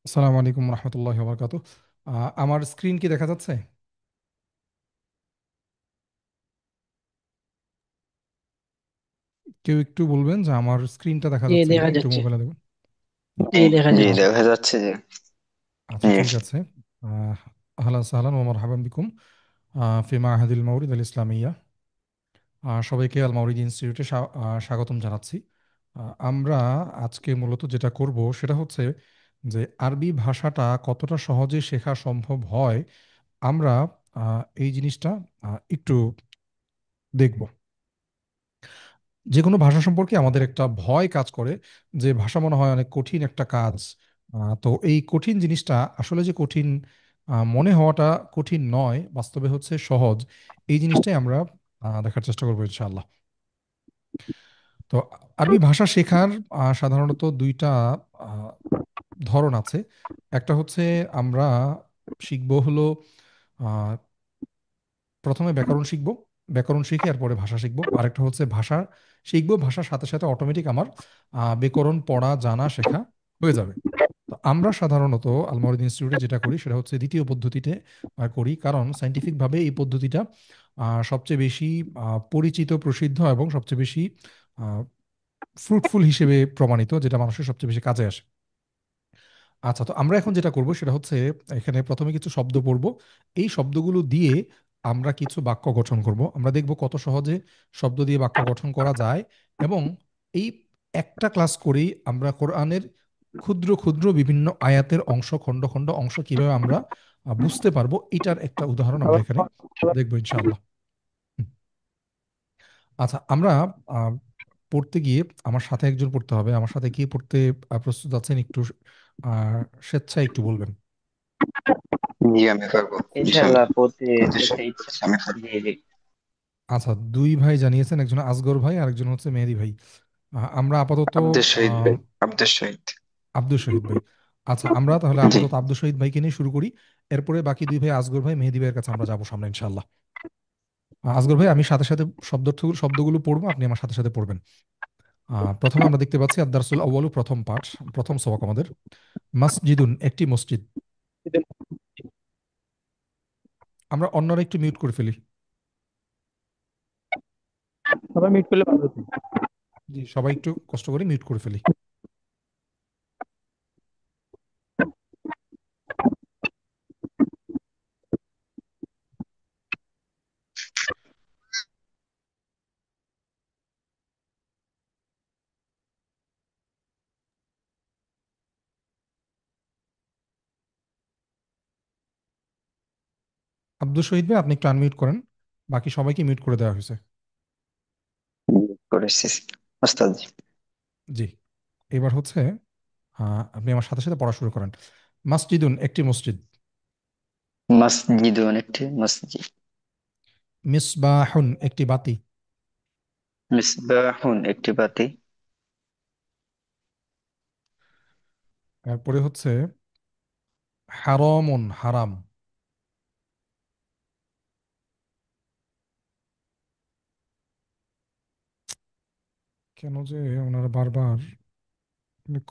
আসসালামু আলাইকুম রহমতুল্লাহি ওয়া বারাকাতুহু। আমার স্ক্রিন কি দেখা যাচ্ছে? কেউ একটু বলবেন যে আমার স্ক্রিনটা দেখা জি যাচ্ছে কিনা, দেখা একটু যাচ্ছে। মোবাইলে দেখুন। জি দেখা জি যাচ্ছে। দেখা যাচ্ছে যে। আচ্ছা, ঠিক জি। আছে। আহ, আহলান সাহলান ওয়া মারহাবান বিকুম ফি মাহাদিল মাউরিদ আল ইসলামিয়া। সবাইকে আল মাউরিদ ইনস্টিটিউটে স্বাগতম জানাচ্ছি। আমরা আজকে মূলত যেটা করব সেটা হচ্ছে যে আরবি ভাষাটা কতটা সহজে শেখা সম্ভব হয়, আমরা এই জিনিসটা একটু দেখব। যে কোনো ভাষা সম্পর্কে আমাদের একটা ভয় কাজ করে যে ভাষা মনে হয় অনেক কঠিন একটা কাজ। তো এই কঠিন জিনিসটা আসলে যে কঠিন মনে হওয়াটা কঠিন নয়, বাস্তবে হচ্ছে সহজ। এই জিনিসটাই আমরা দেখার চেষ্টা করবো ইনশাআল্লাহ। তো আরবি ভাষা শেখার সাধারণত দুইটা আহ, ধরন আছে। একটা হচ্ছে আমরা শিখবো হলো প্রথমে ব্যাকরণ শিখবো, ব্যাকরণ শিখে এরপরে ভাষা শিখবো। আরেকটা হচ্ছে ভাষা শিখবো, ভাষার সাথে সাথে অটোমেটিক আমার ব্যাকরণ পড়া জানা শেখা হয়ে যাবে। তো আমরা সাধারণত আলমারিদ ইনস্টিটিউটে যেটা করি সেটা হচ্ছে দ্বিতীয় পদ্ধতিতে করি, কারণ সাইন্টিফিক ভাবে এই পদ্ধতিটা সবচেয়ে বেশি পরিচিত, প্রসিদ্ধ এবং সবচেয়ে বেশি ফ্রুটফুল হিসেবে প্রমাণিত, যেটা মানুষের সবচেয়ে বেশি কাজে আসে। আচ্ছা, তো আমরা এখন যেটা করব সেটা হচ্ছে এখানে প্রথমে কিছু শব্দ পড়ব। এই শব্দগুলো দিয়ে আমরা কিছু বাক্য গঠন করব। আমরা দেখব কত সহজে শব্দ দিয়ে বাক্য গঠন করা যায়। এবং এই একটা ক্লাস করেই আমরা কোরআনের ক্ষুদ্র ক্ষুদ্র বিভিন্ন আয়াতের অংশ, খণ্ড খণ্ড অংশ কিভাবে আমরা বুঝতে পারবো, এটার একটা উদাহরণ আমরা এখানে দেখবো ইনশাআল্লাহ। হুম। আচ্ছা, আমরা আহ, পড়তে গিয়ে আমার সাথে একজন পড়তে হবে। আমার সাথে কি পড়তে প্রস্তুত আছেন? একটু আহ, স্বেচ্ছায় একটু বলবেন। জি আমি পারবো। ইনশাআল্লাহ ইনশাল্লাহ। পড়তে প্রতিষ্ঠা পড়তে ইচ্ছা। করছি, আমি পারবো। জি জি। আচ্ছা, দুই ভাই জানিয়েছেন, একজন আসগর ভাই আর একজন হচ্ছে মেহেদি ভাই। আমরা আপাতত আব্দুল শহীদ আহ, ভাই। আব্দুল শহীদ। আব্দুল শহীদ ভাই। আচ্ছা, আমরা তাহলে জি। আপাতত আব্দুল শহীদ ভাইকে নিয়ে শুরু করি। এরপরে বাকি দুই ভাই আসগর ভাই, মেহেদি ভাইয়ের কাছে আমরা যাবো সামনে ইনশাআল্লাহ। আসগর ভাই, আমি সাথে সাথে শব্দগুলো পড়বো, আপনি আমার সাথে সাথে পড়বেন। প্রথমে আমরা দেখতে পাচ্ছি আদ-দারসুল আউয়ালু, প্রথম পাঠ, প্রথম সবক আমাদের। মসজিদুন, একটি মসজিদ। আমরা অন্যরা একটু মিউট করে ফেলি। সবাই মিট করলে ভালো হতো। জি, সবাই একটু কষ্ট করে মিউট করে ফেলি। আব্দুল শহীদ ভাই, আপনি একটু আনমিউট করেন। বাকি সবাইকে মিউট করে দেওয়া হয়েছে। জি, করেছি ওস্তাদ জি। জি। এবার হচ্ছে আপনি আমার সাথে সাথে পড়া শুরু করেন। মাসজিদুন, একটি মসজিদ। মসজিদুন, একটি মসজিদ। মিসবাহুন, একটি বাতি। মিসবাহুন, একটি বাতি। তারপরে হচ্ছে হারামুন, হারাম। কেন যে ওনারা বারবার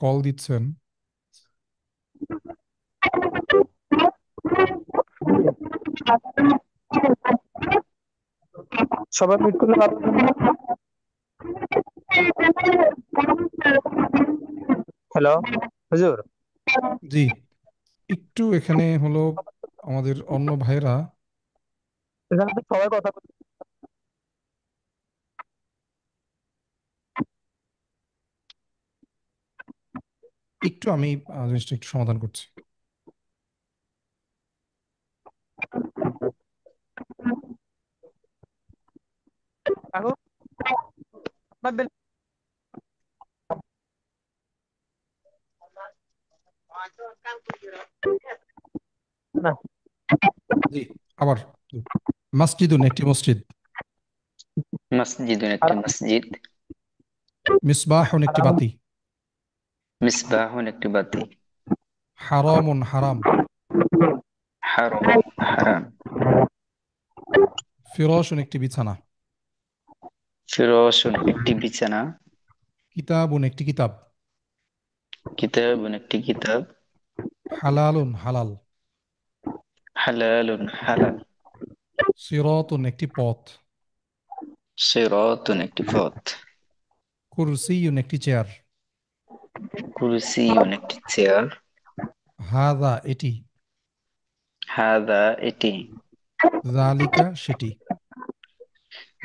কল দিচ্ছেন। সবাই মিট করলে ভালো হতো না? হ্যালো হুজুর। জি, একটু এখানে হলো আমাদের অন্য ভাইরা এখানে তো সবাই কথা বলছে। একটু, আমি জিনিসটা একটু সমাধান করছি। এখন আপনাদের না। জি, আবার মসজিদুন, একটি মসজিদ। মসজিদুন, আর একটি মসজিদ। মিসবাহুন, একটি হারাম বাতি। মিসবাহুন, একটি বাতি। হারামুন, হারাম। হারাম, হারাম। ফিরাশুন, একটি বিছানা। ফিরোসুন, একটি বিছানা। কিতাবুন, একটি কিতাব। কিতাবুন, একটি কিতাব। হালালুন হালাল। হালালুন হালাল। সিরাতুন একটি পথ। সিরাতুন একটি পথ। কুরসিয়ুন একটি চেয়ার। কুরসিয়ুন একটি চেয়ার। হাদা এটি। হাদা এটি। যালিকা সেটি।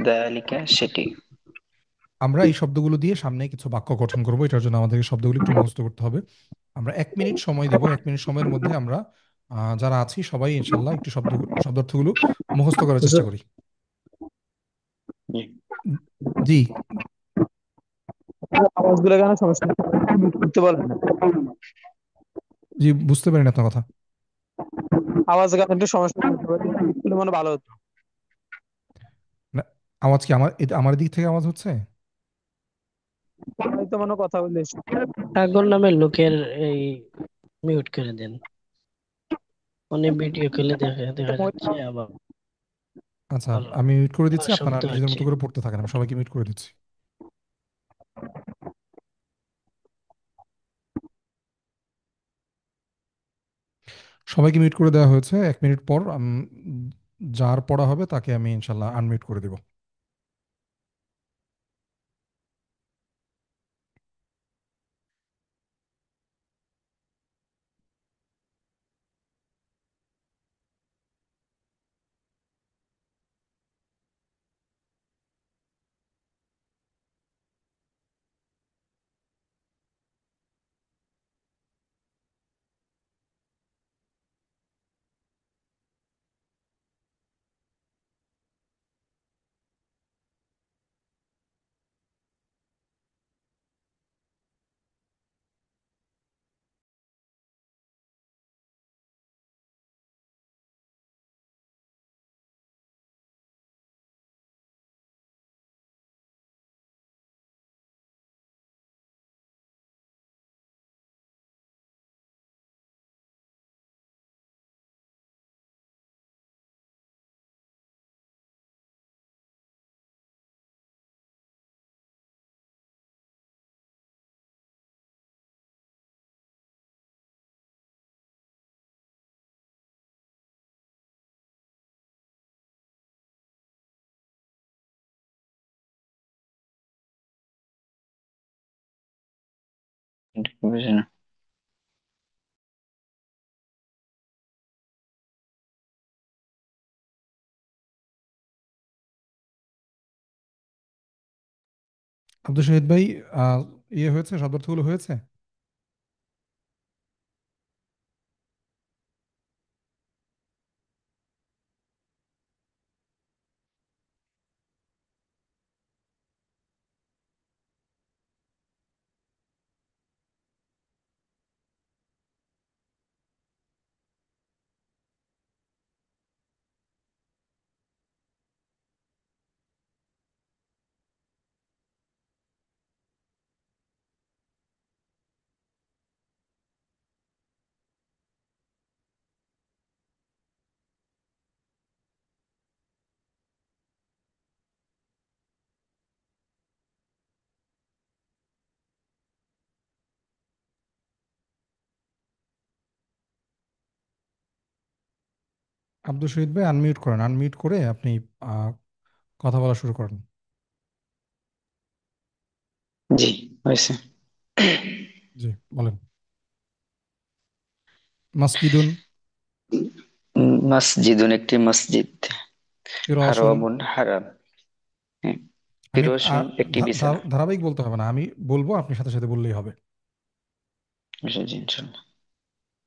যালিকা সেটি। আমরা এই শব্দগুলো দিয়ে সামনে কিছু বাক্য গঠন করব, এটার জন্য আমাদেরকে শব্দগুলো একটু মুখস্থ করতে হবে। আমরা 1 মিনিট সময় দেব, 1 মিনিট সময়ের মধ্যে আমরা যারা আছি সবাই ইনশাল্লাহ একটু শব্দার্থগুলো মুখস্থ করার চেষ্টা হুজুর, করি। জি। জি। আওয়াজগুলো কেন সমস্যা মিউট করতে বলেন না। জি, বুঝতে পারেন আপনার কথা। আওয়াজ কেন একটু সমস্যা করতে পারেন, মিউট করলে মনে হয় ভালো হতো। না, আওয়াজ কি আমার দিক থেকে আওয়াজ হচ্ছে? আমি তো মনে হয় কথা বলে এসেছি। আগুন নামের লোকের এই মিউট করে দেন। অনেক ভিডিও কলে দেখা দেখা যাচ্ছে, আবার আচ্ছা, ভালো আমি মিউট করে দিচ্ছি, আপনারা শব্দ নিজেদের হচ্ছে। মতো করে পড়তে থাকেন, আমি সবাইকে মিউট করে দিচ্ছি। সবাইকে মিউট করে দেওয়া হয়েছে। 1 মিনিট পর যার পড়া হবে তাকে আমি ইনশাল্লাহ আনমিউট করে দেব। বুঝি না। আব্দুল শহীদ ভাই, আহ, ইয়ে হয়েছে, শব্দার্থগুলো হয়েছে? আব্দুল শহীদ ভাই আনমিউট করেন, আনমিউট করে আপনি আহ, কথা বলা শুরু করেন। জি, হয়েছে। জি, বলেন। মাসজিদুন। মসজিদুন একটি মসজিদ। ফিরাশুন। হারামুন হারাম। হ্যাঁ। আমি ফিরোসুন একটি বিছানা। ধারাবাহিক বলতে হবে না, আমি বলবো, আপনি সাথে সাথে বললেই হবে। জি, ইনশাল্লাহ।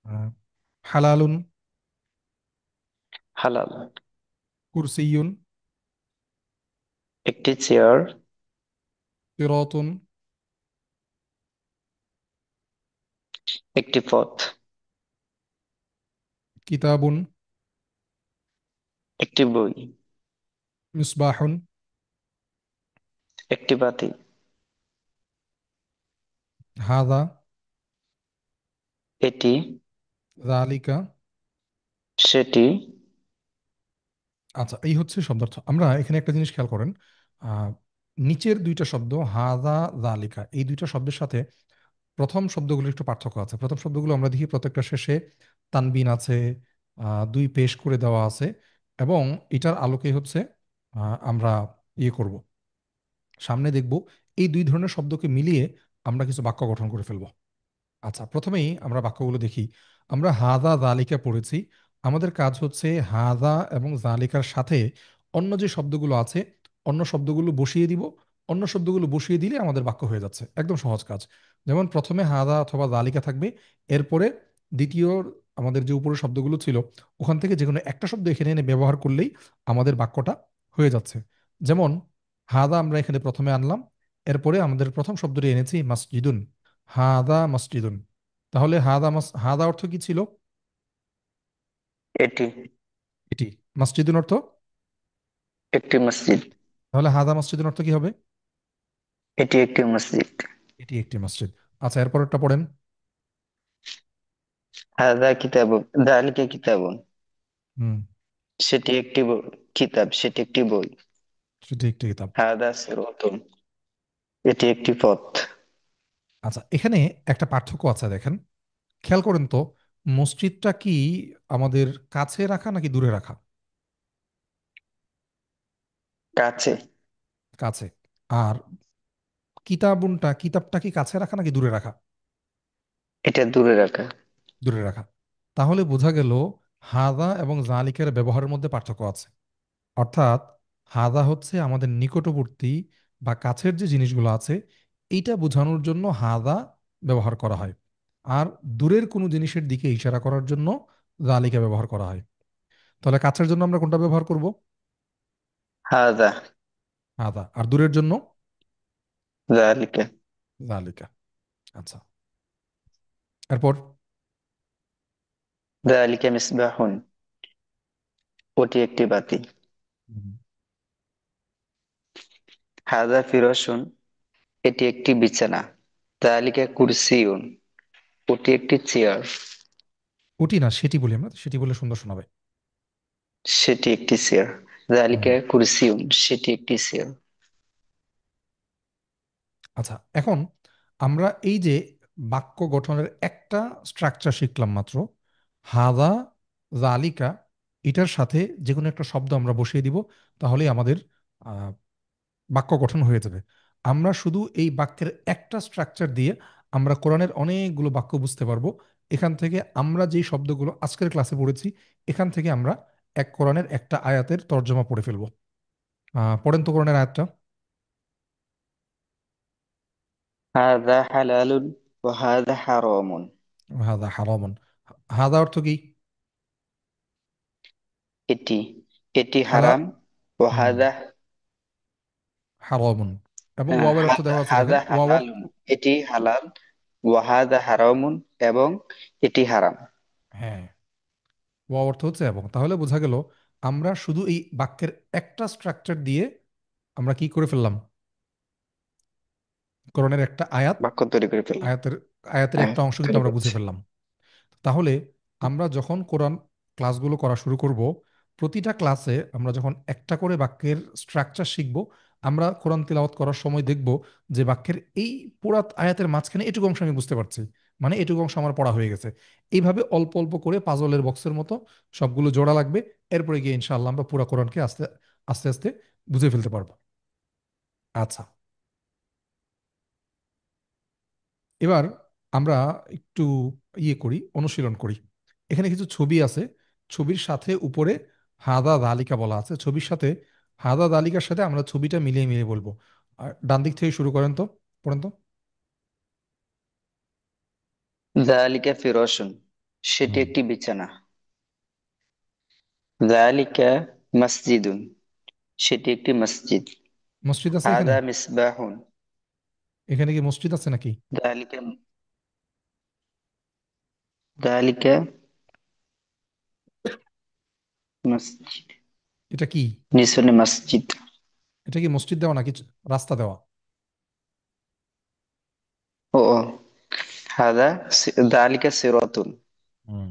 আহ, হালালুন। হালাল। কুরসিয়ুন। একটি চেয়ার। সিরাতুন। একটি পথ। কিতাবুন। একটি বই। মিসবাহুন। একটি বাতি। হাদা। এটি। যালিকা। সেটি। আচ্ছা, এই হচ্ছে শব্দার্থ। আমরা এখানে একটা জিনিস খেয়াল করেন, আহ, নিচের দুইটা শব্দ হাদা, যালিকা, এই দুইটা শব্দের সাথে প্রথম শব্দগুলো একটু পার্থক্য আছে। প্রথম শব্দগুলো আমরা দেখি প্রত্যেকটা শেষে তানবিন আছে, দুই পেশ করে দেওয়া আছে, এবং এটার আলোকে হচ্ছে আমরা ইয়ে করব, সামনে দেখব এই দুই ধরনের শব্দকে মিলিয়ে আমরা কিছু বাক্য গঠন করে ফেলবো। আচ্ছা, প্রথমেই আমরা বাক্যগুলো দেখি। আমরা হাদা জালিকা পড়েছি। আমাদের কাজ হচ্ছে হাদা এবং জালিকার সাথে অন্য যে শব্দগুলো আছে, অন্য শব্দগুলো বসিয়ে দিব। অন্য শব্দগুলো বসিয়ে দিলে আমাদের বাক্য হয়ে যাচ্ছে, একদম সহজ কাজ। যেমন প্রথমে হাদা অথবা জালিকা থাকবে, এরপরে দ্বিতীয় আমাদের যে উপরের শব্দগুলো ছিল ওখান থেকে যে কোনো একটা শব্দ এখানে এনে ব্যবহার করলেই আমাদের বাক্যটা হয়ে যাচ্ছে। যেমন হাদা আমরা এখানে প্রথমে আনলাম, এরপরে আমাদের প্রথম শব্দটি এনেছি মাসজিদুন। হাদা মসজিদুন। তাহলে হাদা অর্থ কি ছিল? এটি এটি। মসজিদুন অর্থ? একটি মসজিদ। তাহলে হাদা মসজিদুন অর্থ কি হবে? এটি একটি মসজিদ। এটি একটি মসজিদ। আচ্ছা, এরপরেরটা পড়েন। হাদা কিতাবুন যালিকা কিতাবুন। হুম। সেটি একটি কিতাব, সেটি একটি বই। সেটি একটি কিতাব। হাদা সিরাতুন। এটি একটি পথ। আচ্ছা, এখানে একটা পার্থক্য আছে, দেখেন, খেয়াল করেন তো। মসজিদটা কি আমাদের কাছে রাখা নাকি দূরে রাখা? কাছে। কাছে। আর কিতাবটা কি কাছে রাখা নাকি দূরে রাখা? এটা দূরে রাখা। দূরে রাখা। তাহলে বোঝা গেল হাদা এবং জালিকের ব্যবহারের মধ্যে পার্থক্য আছে। অর্থাৎ হাদা হচ্ছে আমাদের নিকটবর্তী বা কাছের যে জিনিসগুলো আছে এইটা বোঝানোর জন্য হাদা ব্যবহার করা হয়। আর দূরের কোনো জিনিসের দিকে ইশারা করার জন্য জালিকা ব্যবহার করা হয়। তাহলে কাছের জন্য আমরা কোনটা ব্যবহার করব? হাদা হাদা। আর দূরের জন্য যালিকা। জালিকা। আচ্ছা, এরপর যালিকা মিসবাহুন। ওটি একটি বাতি। হুম, হাদা ফিরোসুন। এটি একটি বিছানা। যালিকা কুরসিউন। ওটি একটি চেয়ার। ওটি না, সেটি বলি আমরা, সেটি বলে সুন্দর শোনাবে। সেটি একটি চেয়ার। হুম। যালিকা কুরসিউন। সেটি একটি চেয়ার। আচ্ছা, এখন আমরা এই যে বাক্য গঠনের একটা স্ট্রাকচার শিখলাম মাত্র, হাদা, জালিকা, এটার সাথে যে কোনো একটা শব্দ আমরা বসিয়ে দিব, তাহলেই আমাদের আহ, বাক্য গঠন হয়ে যাবে। আমরা শুধু এই বাক্যের একটা স্ট্রাকচার দিয়ে আমরা কোরআনের অনেকগুলো বাক্য বুঝতে পারবো। এখান থেকে আমরা যেই শব্দগুলো আজকের ক্লাসে পড়েছি, এখান থেকে আমরা কোরআনের একটা আয়াতের তর্জমা পড়ে ফেলবো। পড়েন তো কোরআনের আয়াতটা। হাদা হালালুন ও হাদা হারামুন। হাদা হারামুন। হাদা অর্থ কি? এটি এটি হালা। হারাম ও হুম। হাদা হারামুন। এবং ওয়াওয়ের অর্থ দেওয়া আছে, দেখেন হাদা ওয়াও। হালালুন। এটি হালাল। ও হাদা হারামুন। এবং এটি হারাম। হ্যাঁ, ওয়াও অর্থ হচ্ছে এবং। তাহলে বোঝা গেল আমরা শুধু এই বাক্যের একটা স্ট্রাকচার দিয়ে আমরা কি করে ফেললাম? কোরআনের একটা আয়াত, বাক্য তৈরি করে ফেললাম। আয়াতের আয়াতের একটা অংশ কিন্তু তৈরি আমরা বুঝে করছি। ফেললাম। তাহলে আমরা যখন কোরআন ক্লাসগুলো করা শুরু করব, প্রতিটা ক্লাসে আমরা যখন একটা করে বাক্যের স্ট্রাকচার শিখব, আমরা কোরআন তিলাওয়াত করার সময় দেখব যে বাক্যের এই পুরা আয়াতের মাঝখানে এটুকু অংশ আমি বুঝতে পারছি, মানে এটুকু অংশ আমার পড়া হয়ে গেছে। এইভাবে অল্প অল্প করে পাজলের বক্সের মতো সবগুলো জোড়া লাগবে। এরপরে গিয়ে ইনশাআল্লাহ আমরা পুরো কোরআনকে আস্তে আস্তে আস্তে বুঝে ফেলতে পারবো। আচ্ছা, এবার আমরা একটু করি, অনুশীলন করি। এখানে কিছু ছবি আছে। ছবির সাথে উপরে হাদা দালিকা বলা আছে। ছবির সাথে হাদা দালিকার সাথে আমরা ছবিটা মিলিয়ে মিলিয়ে বলবো। আর ডান দিক থেকে শুরু করেন তো, পড়েন তো। যালিকা ফিরোসুন। সেটি হুম। একটি বিছানা। যালিকা মসজিদুন। সেটি একটি মসজিদ। মসজিদ আছে এখানে? হাদা মিসবাহুন। এখানে কি মসজিদ আছে নাকি? যালিকা যালিকা মসজিদ। এটা কি? নিচনে মসজিদ। এটা কি মসজিদ দেওয়া নাকি রাস্তা দেওয়া? ও ও, যালিকা সিরাতুন। হুম।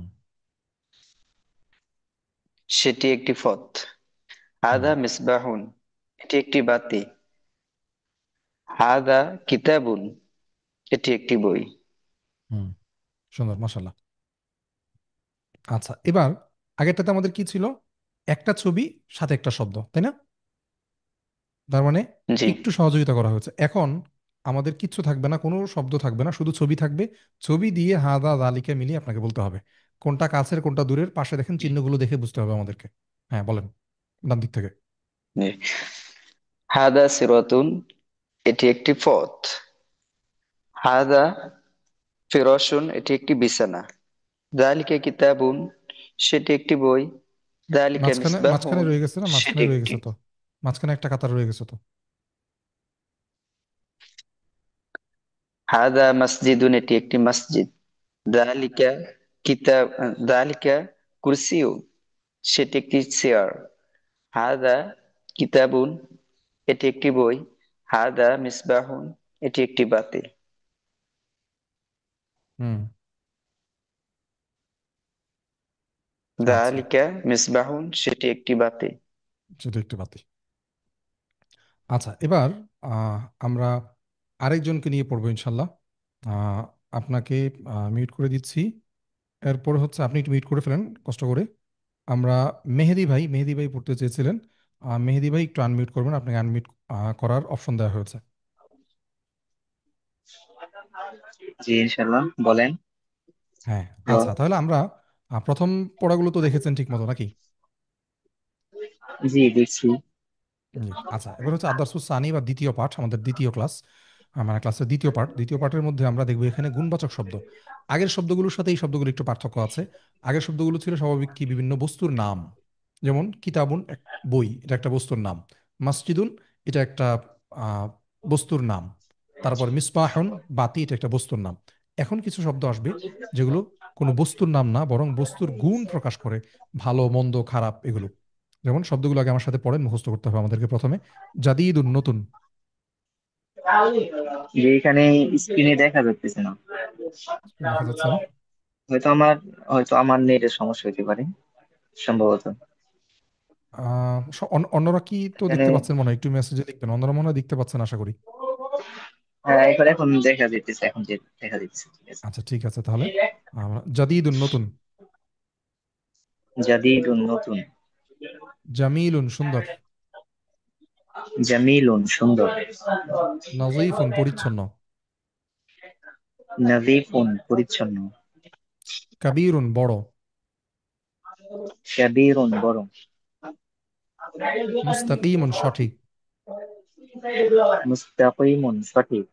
সেটি একটি পথ। হুম। হাদা মিসবাহুন। এটি একটি বাতি। হাদা কিতাবুন। এটি একটি বই। হুম, সুন্দর, মাশাল্লাহ। আচ্ছা, এবার আগেরটাতে আমাদের কি ছিল? একটা ছবি সাথে একটা শব্দ, তাই না? তার মানে জি। একটু সহযোগিতা করা হয়েছে। এখন আমাদের কিচ্ছু থাকবে না, কোনো শব্দ থাকবে না, শুধু ছবি থাকবে। ছবি দিয়ে হাদা দালিকে মিলিয়ে আপনাকে বলতে হবে কোনটা কাছের কোনটা দূরের। পাশে দেখেন চিহ্নগুলো, দেখে বুঝতে হবে আমাদেরকে। হ্যাঁ, বলেন, ডান দিক থেকে। জি। হাদা সিরাতুন, এটি একটি পথ। হাদা ফিরশুন, এটি একটি বিছানা। যালিকা কিতাবুন, সেটি একটি বই। যালিকা মাঝখানে মাঝখানে মিসবাহুন, রয়ে গেছে না, সেটি মাঝখানে রয়ে একটি। গেছে তো। মাঝখানে একটা কাতার রয়ে গেছে তো। হাদা মসজিদুন, এটি একটি মসজিদ। যালিকা কিতাব, যালিকা কুরসিউন, সেটি একটি চেয়ার। হাদা কিতাবুন, এটি একটি বই। হাদা মিসবাহুন, এটি একটি বাতি। হুম। আচ্ছা, যালিকা মিসবাহুন, সেটি একটি বাতি। সেটা একটু বাতি। আচ্ছা, এবার আহ, আমরা আরেকজনকে নিয়ে পড়বো ইনশাল্লাহ। আহ, আপনাকে মিউট করে দিচ্ছি। এরপর হচ্ছে আপনি একটু মিউট করে ফেলেন কষ্ট করে। আমরা মেহেদি ভাই পড়তে চেয়েছিলেন। মেহেদি ভাই একটু আনমিউট করবেন, আপনাকে আনমিউট করার অপশন দেওয়া হয়েছে। জি ইনশাল্লাহ, বলেন। হ্যাঁ। তো আচ্ছা, তাহলে আমরা প্রথম পড়াগুলো তো দেখেছেন ঠিক মতো নাকি? জি দেখছি। জি। আচ্ছা, এবার হচ্ছে আদারসুস সানি বা দ্বিতীয় পাঠ, আমাদের দ্বিতীয় ক্লাস। মানে ক্লাসের দ্বিতীয় পাঠ। দ্বিতীয় পাঠের মধ্যে আমরা দেখবো এখানে গুণবাচক শব্দ। আগের শব্দগুলোর সাথে এই শব্দগুলো একটু পার্থক্য আছে। আগের শব্দগুলো ছিল স্বাভাবিক কি বিভিন্ন বস্তুর নাম। যেমন কিতাবুন বই, এটা একটা বস্তুর নাম। মসজিদুন, এটা একটা আহ, বস্তুর নাম। তারপর মিসবাহুন, বাতি, এটা একটা বস্তুর নাম। এখন কিছু শব্দ আসবে যেগুলো কোনো বস্তুর নাম না, বরং বস্তুর গুণ প্রকাশ করে। ভালো মন্দ খারাপ এগুলো। যেমন শব্দগুলো আগে আমার সাথে পড়েন, মুখস্থ করতে হবে আমাদেরকে প্রথমে। জাদিদুন, নতুন। যে এখানে স্ক্রিনে দেখা যাচ্ছে না। দেখা যাচ্ছে না? হয়তো আমার হয়তো আমার নেটের সমস্যা হতে পারে, সম্ভবত। অন্যরা কি তো এখানে দেখতে পাচ্ছেন মনে হয়? একটু মেসেজে লিখবেন, অন্যরা মনে হয় দেখতে পাচ্ছেন আশা করি। হ্যাঁ, এখন এখন দেখা যাচ্ছে, এখন যে দেখা দিচ্ছে, ঠিক আছে। আচ্ছা, ঠিক আছে তাহলে। জাদিদুন, নতুন। জাদিদুন, নতুন। জামিলুন, সুন্দর। জামিলুন, সুন্দর। নাজিফুন, পরিচ্ছন্ন। নাযিফুন, পরিচ্ছন্ন। কাবীরুন, বড়। কাবীরুন, বড়। মুস্তাকিমুন, সঠিক। মুস্তাকিমুন, সঠিক।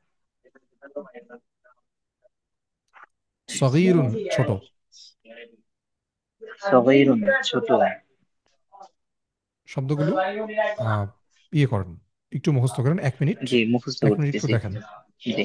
সগীরুন, ছোট। সগীরুন, ছোট। শব্দগুলো আহ, ইয়ে করেন, একটু মুখস্থ করেন। 1 মিনিট, জি মুখস্থ 1 মিনিট একটু করতেছি। দেখেন। জি।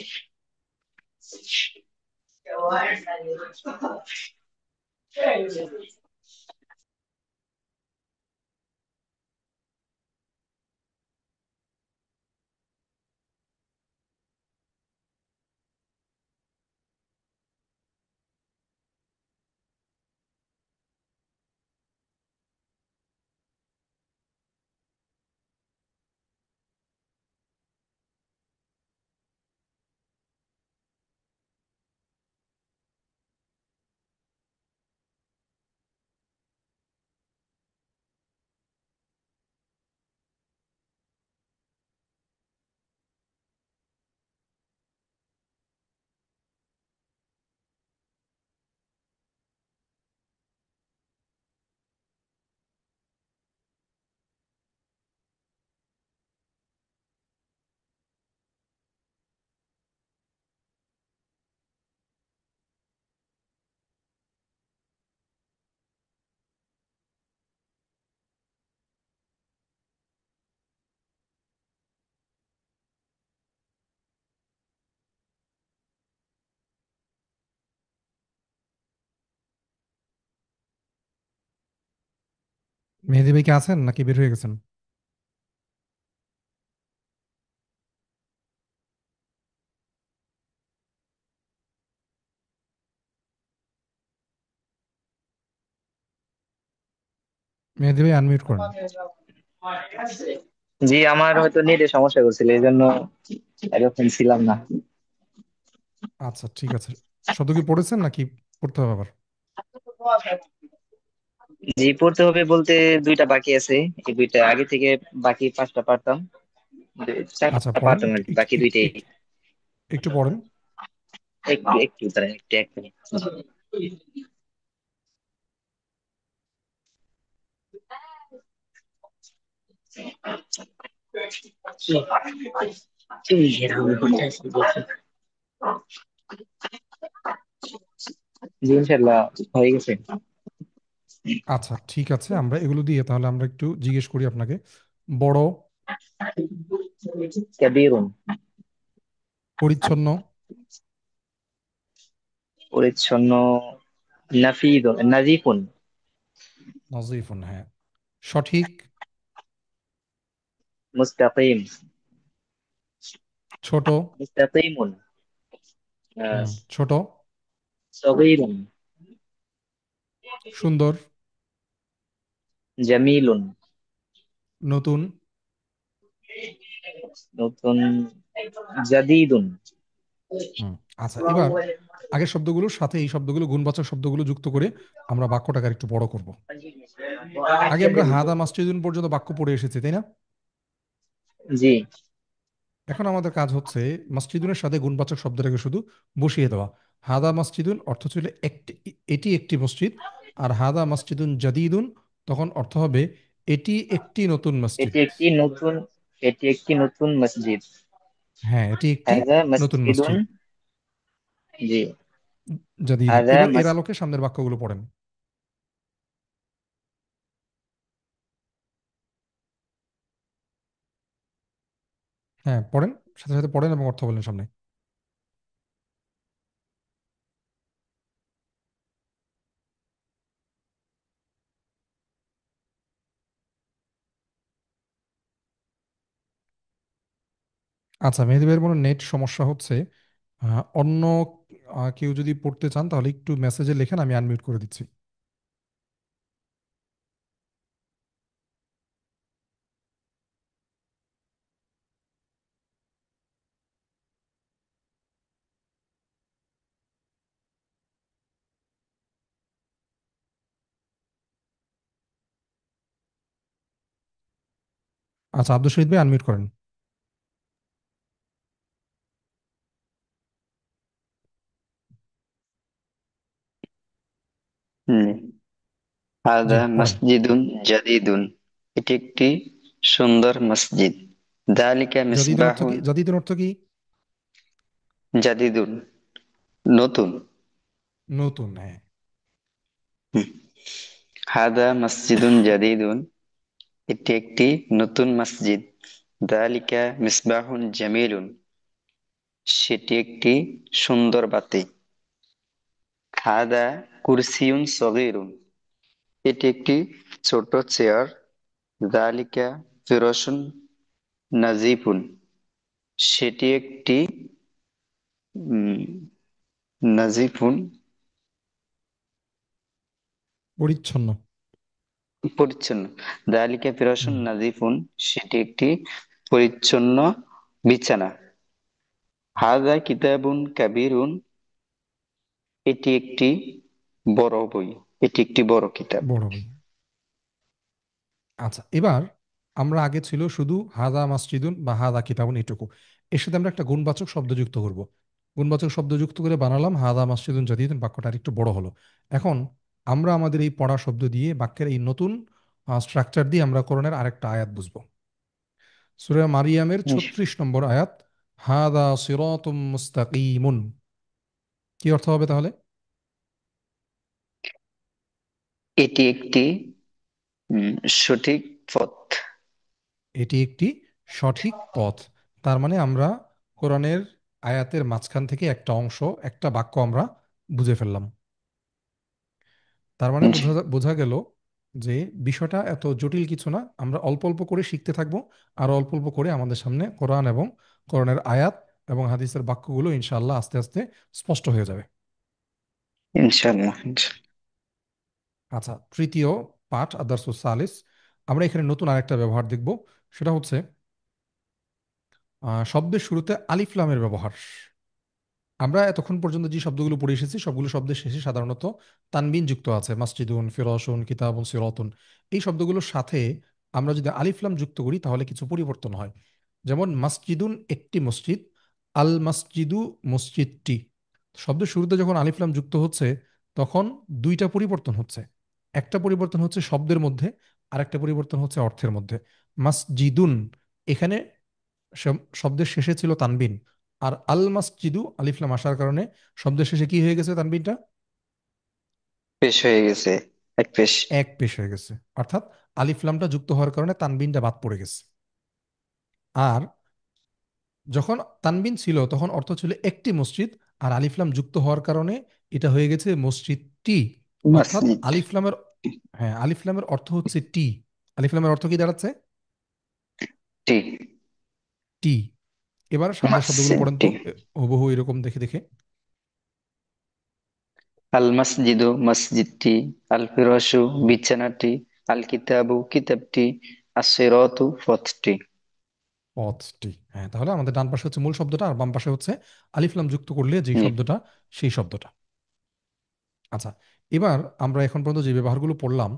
মেহেদি ভাই কি আছেন নাকি বের হয়ে গেছেন? মেহেদি ভাই আনমিউট করেন। জি আমার হয়তো নেটে সমস্যা করছিল, এই জন্য এরকম ছিলাম না। আচ্ছা, ঠিক আছে। শব্দ কি পড়েছেন নাকি পড়তে হবে আবার? জি, পড়তে হবে বলতে দুইটা বাকি আছে। এই দুইটা আগে থেকে, বাকি পাঁচটা পারতাম, আচ্ছা চারটা পড়েন, পারতাম আর একটু কি, একটু বাকি একটু দুইটাই। একটু একটু পড়েন। একটু একটু তারা একটু, এক মিনিট। কি ঘেরাও করতেছে দেখি। জি, ইনশাল্লাহ হয়ে গেছে। আচ্ছা ঠিক আছে, আমরা এগুলো দিয়ে তাহলে আমরা একটু জিজ্ঞেস করি আপনাকে। বড়, কাবীরুন, পরিচ্ছন্ন, পরিচ্ছন্ন, নাফিদুন, নাজিফুন, নজিফুন, হ্যাঁ। সঠিক, মুস্তাকিম, ছোট, মুস্তাকিমুন, ছোট, সগীরুন, সুন্দর, জামিলুন, নতুন, নতুন, জাদিদুন। হুম। আচ্ছা এবার আগের শব্দগুলোর সাথে এই শব্দগুলো গুণবাচক শব্দগুলো যুক্ত করে আমরা বাক্যটাকে আর একটু বড় করব। আগে আমরা হাদা মাসজিদুন পর্যন্ত বাক্য পড়ে এসেছি, তাই না? জি, এখন আমাদের কাজ হচ্ছে মাসজিদুনের সাথে গুণবাচক শব্দটাকে শুধু বসিয়ে দেওয়া। হাদা মাসজিদুন অর্থ ছিল একটি, এটি একটি মসজিদ। আর হাদা মাসজিদুন জাদিদুন তখন অর্থ হবে এটি একটি নতুন মসজিদ। এটি একটি নতুন, এটি একটি নতুন মসজিদ। হ্যাঁ, এটি একটি হাযা নতুন মসজিদুন। মসজিদ জি, জাদিদুন। হাযা এবার এর আলোকে সামনের বাক্যগুলো পড়েন। হ্যাঁ পড়েন, সাথে সাথে পড়েন এবং অর্থ বলেন সামনে। আচ্ছা মেহেদি ভাইয়ের মনে নেট সমস্যা হচ্ছে। অন্য কেউ যদি পড়তে চান তাহলে একটু মেসেজে লেখেন, আমি আনমিউট করে দিচ্ছি। আচ্ছা আব্দুল শহীদ ভাই আনমিউট করেন। হুম। জি হাদা পড়েন। মসজিদুন জাদিদুন, এটি একটি সুন্দর মসজিদ। দালিকা জাদিদুন অর্থ মিসবাহুন, কি? জাদিদুন অর্থ কি? জাদিদুন নতুন। নতুন, হ্যাঁ। হুম। হাদা মসজিদুন জাদিদুন, এটি একটি নতুন মসজিদ। দালিকা মিসবাহুন জামিলুন, সেটি একটি সুন্দর বাতি। হাদা কুরসিউন সগীরুন, এটি একটি ছোট চেয়ার। দালিকা ফিরোসুন নাজিফুন, সেটি একটি উম, নাজিফুন পরিচ্ছন্ন। পরিচ্ছন্ন। দালিকা ফিরোসুন হুম, নাজিফুন, সেটি একটি পরিচ্ছন্ন বিছানা। হাদা কিতাবুন কাবিরুন, এটি একটি বড় বই, এটি একটি বড় কিতাব। বড় বই। আচ্ছা এবার আমরা আগে ছিল শুধু হাদা মাসজিদুন বা হাদা কিতাবুন এটুকু, এর সাথে আমরা একটা গুণবাচক শব্দ যুক্ত করব। গুণবাচক শব্দ যুক্ত করে বানালাম হাদা মাসজিদুন জাদিদুন, বাক্যটা আর একটু বড় হলো। এখন আমরা আমাদের এই পড়া শব্দ দিয়ে বাক্যের এই নতুন স্ট্রাকচার দিয়ে আমরা কোরআনের আরেকটা আয়াত বুঝবো। সূরা মারিয়ামের 36 নম্বর আয়াত, হাদা সিরাতুম মুস্তাকিমুন, কি অর্থ হবে তাহলে? এটি একটি সঠিক পথ। এটি একটি সঠিক পথ। তার মানে আমরা কোরআনের আয়াতের মাঝখান থেকে একটা অংশ, একটা বাক্য আমরা বুঝে ফেললাম। তার মানে বোঝা বোঝা গেল যে বিষয়টা এত জটিল কিছু না, আমরা অল্প অল্প করে শিখতে থাকবো। আর অল্প অল্প করে আমাদের সামনে কোরআন এবং কোরআনের আয়াত এবং হাদিসের বাক্যগুলো ইনশাআল্লাহ আস্তে আস্তে স্পষ্ট হয়ে যাবে। ইনশাআল্লাহ। আচ্ছা তৃতীয় পাঠ আদারসুস সালিস, আমরা এখানে নতুন আরেকটা ব্যবহার দেখব। সেটা হচ্ছে শব্দের শুরুতে আলিফ লামের ব্যবহার। আমরা এতক্ষণ পর্যন্ত যে শব্দগুলো পড়ে এসেছি সবগুলো শব্দের শেষে সাধারণত তানবিন যুক্ত আছে, মাসজিদুন, ফিরাশুন, কিতাবুন, সিরাতুন। এই শব্দগুলোর সাথে আমরা যদি আলিফ লাম যুক্ত করি তাহলে কিছু পরিবর্তন হয়। যেমন মাসজিদুন একটি মসজিদ, আল মাসজিদু মসজিদটি। শব্দের শুরুতে যখন আলিফ লাম যুক্ত হচ্ছে তখন দুইটা পরিবর্তন হচ্ছে। একটা পরিবর্তন হচ্ছে শব্দের মধ্যে, আর একটা পরিবর্তন হচ্ছে অর্থের মধ্যে। মাসজিদুন এখানে শব্দের শেষে ছিল তানবিন, আর আল মাসজিদু আলিফ লাম আসার কারণে শব্দের শেষে কি হয়ে গেছে তানবিনটা? পেশ হয়ে গেছে, এক পেশ। এক পেশ হয়ে গেছে। অর্থাৎ আলিফ লামটা যুক্ত হওয়ার কারণে তানবিনটা বাদ পড়ে গেছে। আর যখন তানবিন ছিল তখন অর্থ ছিল একটি মসজিদ, আর আলিফ লাম যুক্ত হওয়ার কারণে এটা হয়ে গেছে মসজিদটি। অর্থাৎ মসজিদ আলিফ লামের, হ্যাঁ, আলিফ লামের অর্থ হচ্ছে টি। আলিফ লামের অর্থ কি দাঁড়াচ্ছে? টি, টি। এবার সামনের শব্দগুলো পড়েন তো মসজিদটি। হুবহু এরকম দেখে দেখে। আল মসজিদু মসজিদটি, আল ফিরাশু বিছানাটি, আল কিতাবু কিতাবটি, আস-সিরাতু পথটি। পথটি, হ্যাঁ। তাহলে আমাদের ডান পাশে হচ্ছে মূল শব্দটা, আর বাম পাশে হচ্ছে আলিফ লাম যুক্ত করলে যে জি। শব্দটা, সেই শব্দটা। আচ্ছা, এবার আমরা এখন পর্যন্ত যে ব্যবহারগুলো পড়লাম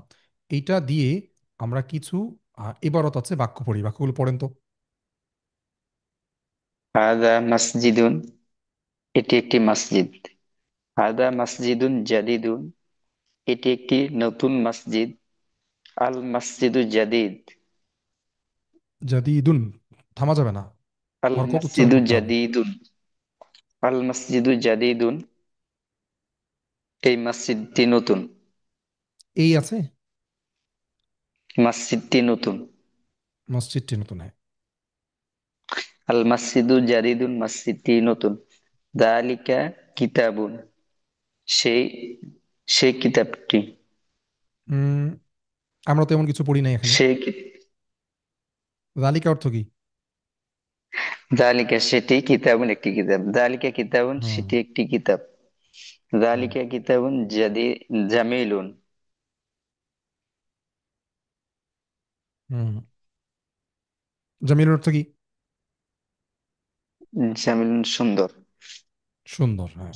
এইটা দিয়ে আমরা কিছু ইবারত আছে, বাক্য পড়ি। বাক্যগুলো পড়েন তো। হাদা মসজিদুন, এটি একটি মসজিদ। হাদা মসজিদুন জাদিদুন, এটি একটি নতুন মসজিদ। আল মসজিদু জাদিদ, জাদিদুন, থামা যাবে না, আল হরকত উচ্চারণ মসজিদু করতে হবে। জাদিদুন, আল মসজিদু জাদিদুন, এই মসজিদটি নতুন। এই আছে, মসজিদটি নতুন। মসজিদটি নতুন, হ্যাঁ। আল মসজিদু জাদিদুন, মসজিদটি নতুন। দালিকা কিতাবুন, সেই সেই কিতাবটি। উম আমরা তো এমন কিছু পড়ি নাই এখানে। সেই জালিকা অর্থ কি? দালিকা সেটি, কিতাবুন একটি কিতাব। দালিকা কিতাবুন হুম, সেটি একটি কিতাব। হুম, দালিকা কিতাবুন জামিলুন, হুম। জামিলের অর্থ কি? জামিলুন সুন্দর। সুন্দর, হ্যাঁ।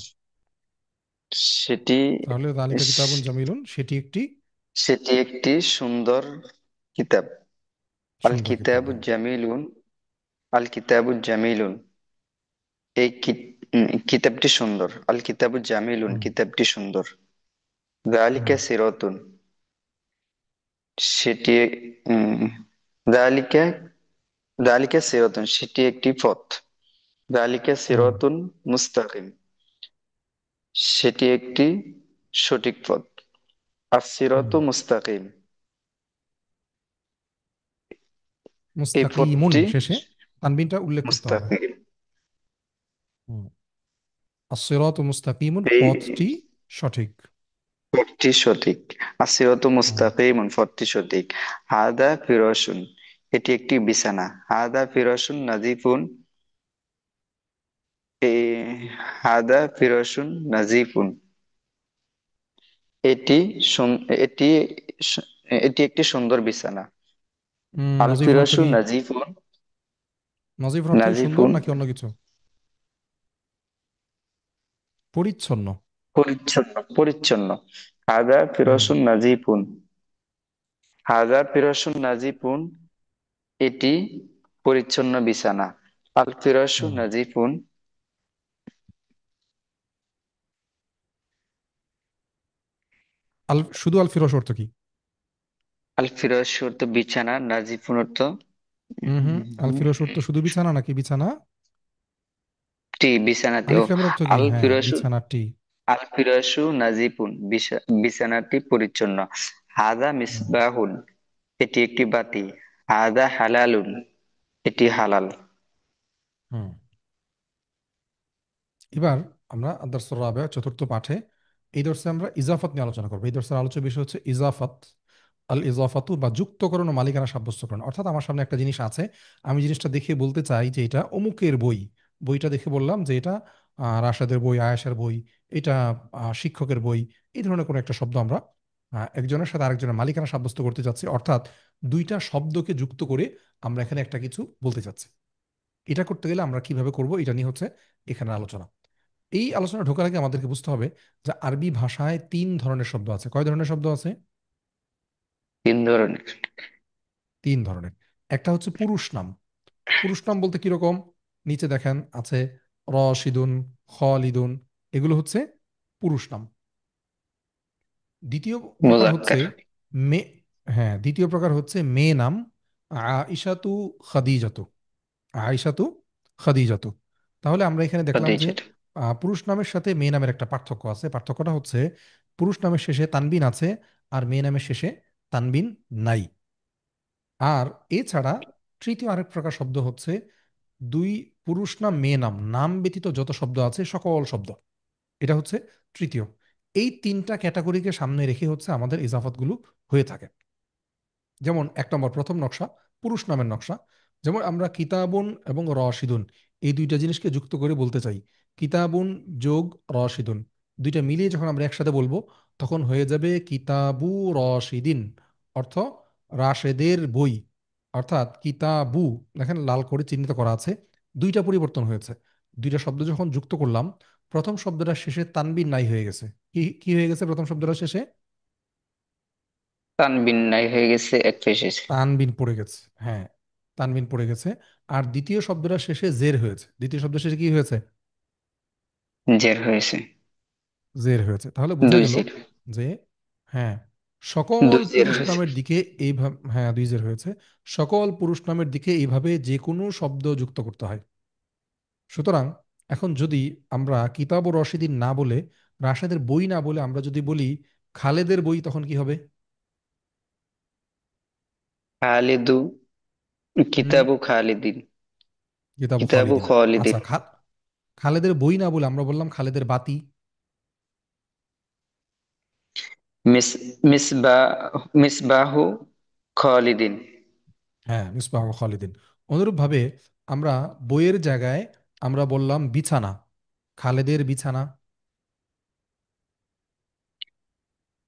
সেটি তাহলে জালিকা কিতাবুন জামিলুন, সেটি একটি সেটি একটি সুন্দর কিতাব। আল সুন্দর কিতাব, কিতাবু হ্যাঁ। জামিলুন, আল কিতাবু জামিলুন, এই কিতাবটি সুন্দর। আল কিতাবু জামিলুন, হুম, কিতাবটি সুন্দর। হুম, দালিকা সিরাতুন, সেটি উম, দালিকা দালিকা সিরাতুন, সেটি একটি পথ। দালিকা হুম, সিরাতুন মুস্তাকিম, সেটি একটি সঠিক পথ। হুম। আর-সিরাতু মুস্তাকিম, এই মুস্তাকিমুন পথটি শেষে তানবিনটা উল্লেখ করতে হবে। মুস্তাকিম, হুম। আস-সিরাতু মুস্তাকিমুন, এই পথটি সঠিক। পথটি সঠিক। আর-সিরাতু হুম, মুস্তাকিমুন, পথটি সঠিক। হাদা ফিরাশুন, এটি একটি বিছানা। হাদা ফিরাশুন নাজিফুন, এ হাদা ফিরাশুন নাজিফুন, এটি এটি এটি একটি সুন্দর বিছানা। আল নজিফুন অর্থ ফিরাশু কি? নাজিফুন, নজিফুন অর্থ কি সুন্দর নাজিফুন নাকি অন্য কিছু? পরিচ্ছন্ন। পরিচ্ছন্ন, পরিচ্ছন্ন। হাদা হুম, ফিরাশুন নাজিফুন, হাদা ফিরাশুন নাজিফুন, এটি পরিচ্ছন্ন বিছানা। আল ফিরাশু হুম। নাজিফুন, শুধু আল ফিরোজ অর্থ কি? আল ফিরাশু অর্থ বিছানা, নাজিফুন অর্থ হুম, হুম। আল ফিরোজ অর্থ শুধু বিছানা নাকি বিছানা? বিছানাটি ও। আলিফ লামের অর্থ কি? আল হ্যাঁ, ফিরাশু বিছানাটি। আল ফিরাশু নাজিফুন, বিছানাটি পরিচ্ছন্ন। হাদা হুম, মিসবাহুন, এটি একটি বাতি। হাদা হালালুন, এটি হালাল। হুম। এবার আমরা আদার্স রাবে চতুর্থ পাঠে এই দর্শে আমরা ইজাফত নিয়ে আলোচনা করবো। এই দর্শের আলোচ্য বিষয় হচ্ছে ইজাফত। আল ইজাফাতু বা যুক্তকরণ ও মালিকানা সাব্যস্তকরণ। অর্থাৎ আমার সামনে একটা জিনিস আছে, আমি জিনিসটা দেখে বলতে চাই যে এটা অমুকের বই। বইটা দেখে বললাম যে এটা রাশেদের বই, আয়েশার বই, এটা শিক্ষকের বই। এই ধরনের কোনো একটা শব্দ আমরা একজনের সাথে আরেকজনের মালিকানা সাব্যস্ত করতে চাচ্ছি। অর্থাৎ দুইটা শব্দকে যুক্ত করে আমরা এখানে একটা কিছু বলতে চাচ্ছি। এটা করতে গেলে আমরা কিভাবে করব এটা নিয়ে হচ্ছে এখানে আলোচনা। এই আলোচনা ঢোকার আগে আমাদেরকে বুঝতে হবে যে আরবি ভাষায় তিন ধরনের শব্দ আছে। কয় ধরনের শব্দ আছে? তিন ধরনের। তিন ধরনের। একটা হচ্ছে পুরুষ নাম। পুরুষ নাম বলতে কিরকম? নিচে দেখেন আছে রশিদুন, খালিদুন, এগুলো হচ্ছে পুরুষ নাম। দ্বিতীয় প্রকার হচ্ছে মুজাক্কার। মে হ্যাঁ, দ্বিতীয় প্রকার হচ্ছে মেয়ে নাম। আইসাতু, খাদিজাতু। আইসাতু, খাদিজাতু। তাহলে আমরা এখানে দেখলাম যে খাদিজাতু। পুরুষ নামের সাথে মেয়ে নামের একটা পার্থক্য আছে। পার্থক্যটা হচ্ছে পুরুষ নামের শেষে তানবিন আছে, আর মেয়ে নামের শেষে তানবিন নাই। আর এছাড়া তৃতীয় আরেক প্রকার শব্দ হচ্ছে দুই পুরুষ নাম মেয়ে নাম নাম ব্যতীত যত শব্দ আছে সকল শব্দ, এটা হচ্ছে তৃতীয়। এই তিনটা ক্যাটাগরিকে সামনে রেখে হচ্ছে আমাদের ইজাফতগুলো হয়ে থাকে। যেমন এক নম্বর প্রথম নকশা, পুরুষ নামের নকশা। যেমন আমরা কিতাবুন এবং রশিদুন এই দুইটা জিনিসকে যুক্ত করে বলতে চাই। কিতাবুন যোগ রশিদুন, দুইটা মিলিয়ে যখন আমরা একসাথে বলবো তখন হয়ে যাবে কিতাবু রশিদিন, অর্থ রাশেদের বই। অর্থাৎ কিতাবু, দেখেন লাল করে চিহ্নিত করা আছে, দুইটা পরিবর্তন হয়েছে। দুইটা শব্দ যখন যুক্ত করলাম, প্রথম শব্দটা শেষে তানবিন নাই হয়ে গেছে। কি কি হয়ে গেছে প্রথম শব্দটা শেষে? তানবিন নাই হয়ে গেছে, এক পেশ এসেছে। তানবিন পড়ে গেছে, হ্যাঁ, তানবিন পড়ে গেছে। আর দ্বিতীয় শব্দটা শেষে জের হয়েছে। দ্বিতীয় শব্দ শেষে কি হয়েছে? জের হয়েছে। জের হয়েছে। তাহলে বোঝা দুই গেল জের। যে হ্যাঁ, সকল দুই জের পুরুষ হয়েছে। নামের দিকে এইভাবে, হ্যাঁ দুই জের হয়েছে, সকল পুরুষ নামের দিকে এইভাবে যে কোনো শব্দ যুক্ত করতে হয়। সুতরাং এখন যদি আমরা কিতাব ও রশিদিন না বলে, রাশেদের বই না বলে আমরা যদি বলি খালেদের বই, তখন কি হবে? খালিদু, হুম, কিতাবু খালিদিন। কিতাব ও কিতাবু খালিদিন। আচ্ছা, খালিদিন। খালেদের বই না বলে আমরা বললাম খালেদের বাতি। মিস মিসবাহু খালিদিন। হ্যাঁ, মিসবাহ খালিদিন। অনুরূপভাবে আমরা বইয়ের জায়গায় আমরা বললাম বিছানা, খালেদের বিছানা।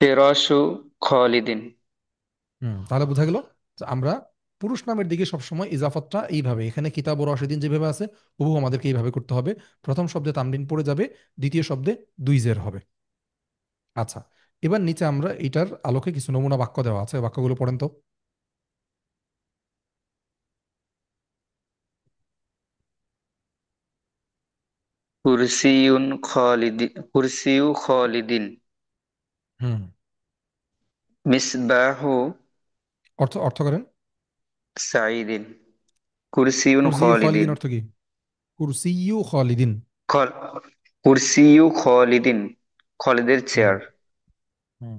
ফিরাশু খালিদিন। তাহলে বোঝা গেল যে আমরা পুরুষ নামের দিকে সবসময় ইজাফতটা এইভাবে, এখানে কিতাব ও রশিদিন যেভাবে আছে হুবহু আমাদেরকে এইভাবে করতে হবে। প্রথম শব্দে তানবিন পড়ে যাবে, দ্বিতীয় শব্দে দুই জের হবে। আচ্ছা, এবার নিচে আমরা এটার আলোকে কিছু নমুনা বাক্য দেওয়া আছে, বাক্যগুলো পড়েন তো। কুরসিউন খালিদিন, কুরসিউ খালিদিন। হুম, মিসবাহু অর্থ অর্থ করেন। সাঈদিন। কুরসিউন কুরসিউ খালিদিন। খালিদিন অর্থ কি? কুরসিয়ু খালিদিন। খল কুরসিউ খালিদিন, খালিদের হুম চেয়ার। হুম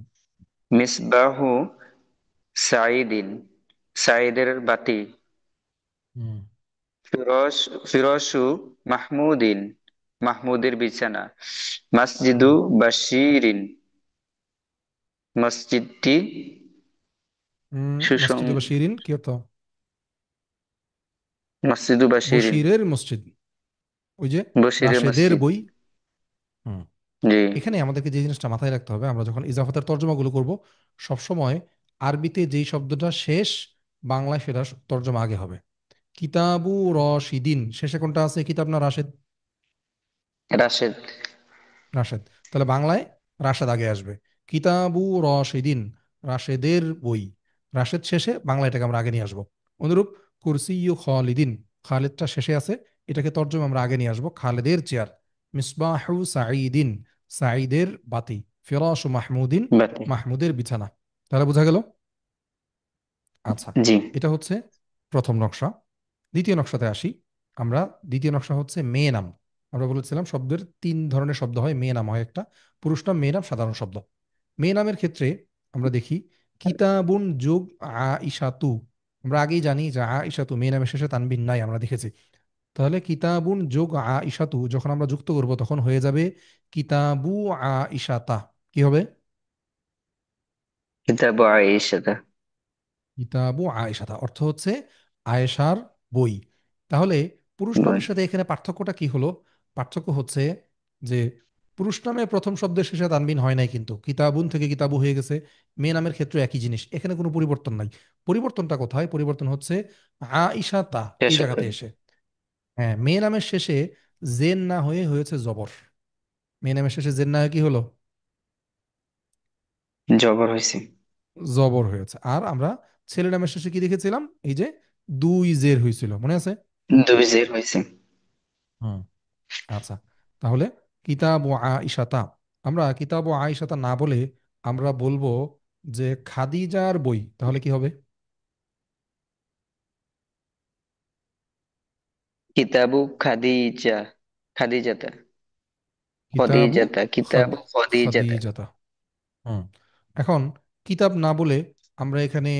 মিসবাহু সাঈদিন, সাঈদের বাতি। হুম ফিরোজ ফিরোশু মাহমুদিন, মাহমুদের বিছানা। হুম মসজিদু বাশিরিন, মসজিদটি সুসং মসজিদ বাশিরিন কি অর্থ? মসজিদু বাশিরিন, বশিরের মসজিদ, ওই যে বশিরের রাশেদের মসজিদ। বই। হুম জি। এখানে আমাদেরকে যে জিনিসটা মাথায় রাখতে হবে, আমরা যখন ইজাফাতের তর্জমাগুলো করব সবসময় আরবিতে যেই শব্দটা শেষ, বাংলায় সেটা তর্জমা আগে হবে। কিতাবু রশিদিন শেষে কোনটা আছে, কিতাব না রাশেদ? রাশেদ। রাশেদ। তাহলে বাংলায় রাশেদ আগে আসবে। কিতাবু রশিদিন, রাশেদের বই। রাশেদ শেষে, বাংলা এটাকে আমরা আগে নিয়ে আসবো। অনুরূপ কুরসিয়ু খালিদিন, খালিদটা শেষে আছে, এটাকে তর্জমা আমরা আগে নিয়ে আসবো খালেদের চেয়ার। মিসবাহু সাঈদিন, সাঈদের বাতি। ফিরাশু মাহমুদিন, বাতি। মাহমুদের বিছানা। তাহলে বোঝা গেল? আচ্ছা, জি। এটা হচ্ছে প্রথম নকশা। দ্বিতীয় নকশাতে আসি আমরা। দ্বিতীয় নকশা হচ্ছে মেয়ে নাম। আমরা বলেছিলাম শব্দের তিন ধরনের শব্দ হয়, মেয়ে নাম হয় একটা, পুরুষ নাম, মেয়ে নাম, সাধারণ শব্দ। মেয়ে নামের ক্ষেত্রে আমরা দেখি কিতাবুন যোগ আইসাতু। আমরা আগেই জানি যে আইসাতু মেয়ে নামের শেষে তানবিন নাই, আমরা দেখেছি। তাহলে কিতাবুন যোগ আইসাতু যখন আমরা যুক্ত করব তখন হয়ে যাবে কিতাবু আইসাতা। কি হবে? কিতাবু আয়েশাতা। কিতাবু আয়েশাতা অর্থ হচ্ছে আয়েশার বই। তাহলে পুরুষ বই। নামের সাথে এখানে পার্থক্যটা কি হলো? পার্থক্য হচ্ছে যে পুরুষ নামে প্রথম শব্দের শেষে তানবিন হয় নাই, কিন্তু কিতাবুন থেকে কিতাবু হয়ে গেছে। মেয়ে নামের ক্ষেত্রে একই জিনিস, এখানে কোনো পরিবর্তন নাই। পরিবর্তনটা কোথায়? পরিবর্তন হচ্ছে আইশাতা শেষ এই হবে। জায়গাতে এসে। হ্যাঁ, মেয়ে নামের শেষে জেন না হয়ে হয়েছে জবর। মেয়ে নামের শেষে জের না হয়ে কি হলো? জবর হয়েছে। জবর হয়েছে। আর আমরা ছেলে নামের শেষে কি দেখেছিলাম? এই যে দুই জের হয়েছিল, মনে আছে? দুই জের হয়েছে। হুম। আচ্ছা, তাহলে কিতাব ও আইসাতা, আমরা কিতাব ও আইসাতা না বলে আমরা বলবো যে খাদিজার বই, তাহলে কি হবে? কিতাবু খাদিজা, খাদিজাতা, কিতাবু কিতাবু খদিজাতা। খাদিজাতা। হুম। এখন কিতাব না বলে আমরা এখানে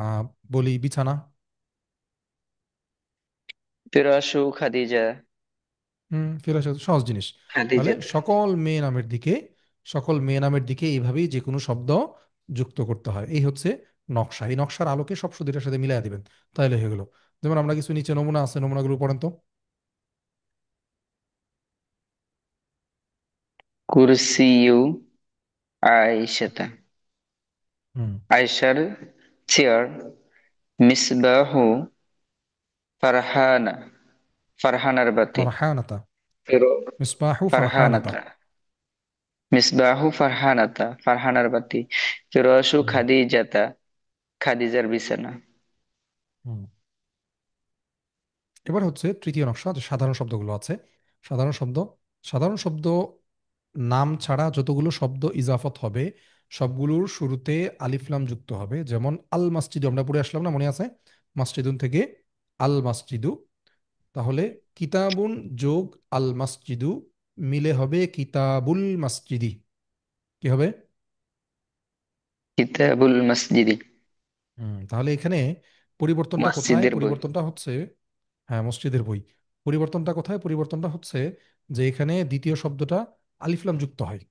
আহ বলি বিছানা। ফিরাশু খাদিজা, ফিরে আসা সহজ জিনিস। তাহলে খাদিজাতা। সকল মেয়ে নামের দিকে এইভাবেই যে কোনো শব্দ যুক্ত করতে হয়। এই হচ্ছে নকশা। এই নকশার আলোকে সব সুবিধার সাথে মিলাই দিবেন, তাহলে হয়ে গেল। যেমন আমরা কিছু নিচে নমুনা আছে, নমুনাগুলো পড়েন তো। কুরসিয়ু আয়েশাতা, হুম। আয়েশার চেয়ার। মিসবাহু ফারহানা, ফারহানার বাতি। ফারহানাতা। ফিরো মিসবাহু ফারহানাতা। ফারহানাতা, মিসবাহু ফারহানাতা, ফারহানার বাতি। ফিরাশু হুম। খাদিজাতা, খাদিজার বিছানা। হুম। এবার হচ্ছে তৃতীয় নকশা, যে সাধারণ শব্দগুলো আছে। সাধারণ শব্দ, সাধারণ শব্দ নাম ছাড়া যতগুলো শব্দ ইজাফত হবে সবগুলোর শুরুতে আলিফ লাম যুক্ত হবে। যেমন আল মাসজিদু, আমরা পড়ে আসলাম না, মনে আছে? মাসজিদুন থেকে আল মাসজিদু। তাহলে কিতাবুন যোগ আল মাসজিদু মিলে হবে কিতাবুল মাসজিদি। কি হবে? কিতাবুল মসজিদি, তাহলে এখানে পরিবর্তনটা কোথায়? মসজিদের বই। পরিবর্তনটা হচ্ছে, হ্যাঁ, মসজিদের বই। পরিবর্তনটা কোথায়? পরিবর্তনটা হচ্ছে যে এখানে দ্বিতীয় শব্দটা আলিফ লাম যুক্ত হয়।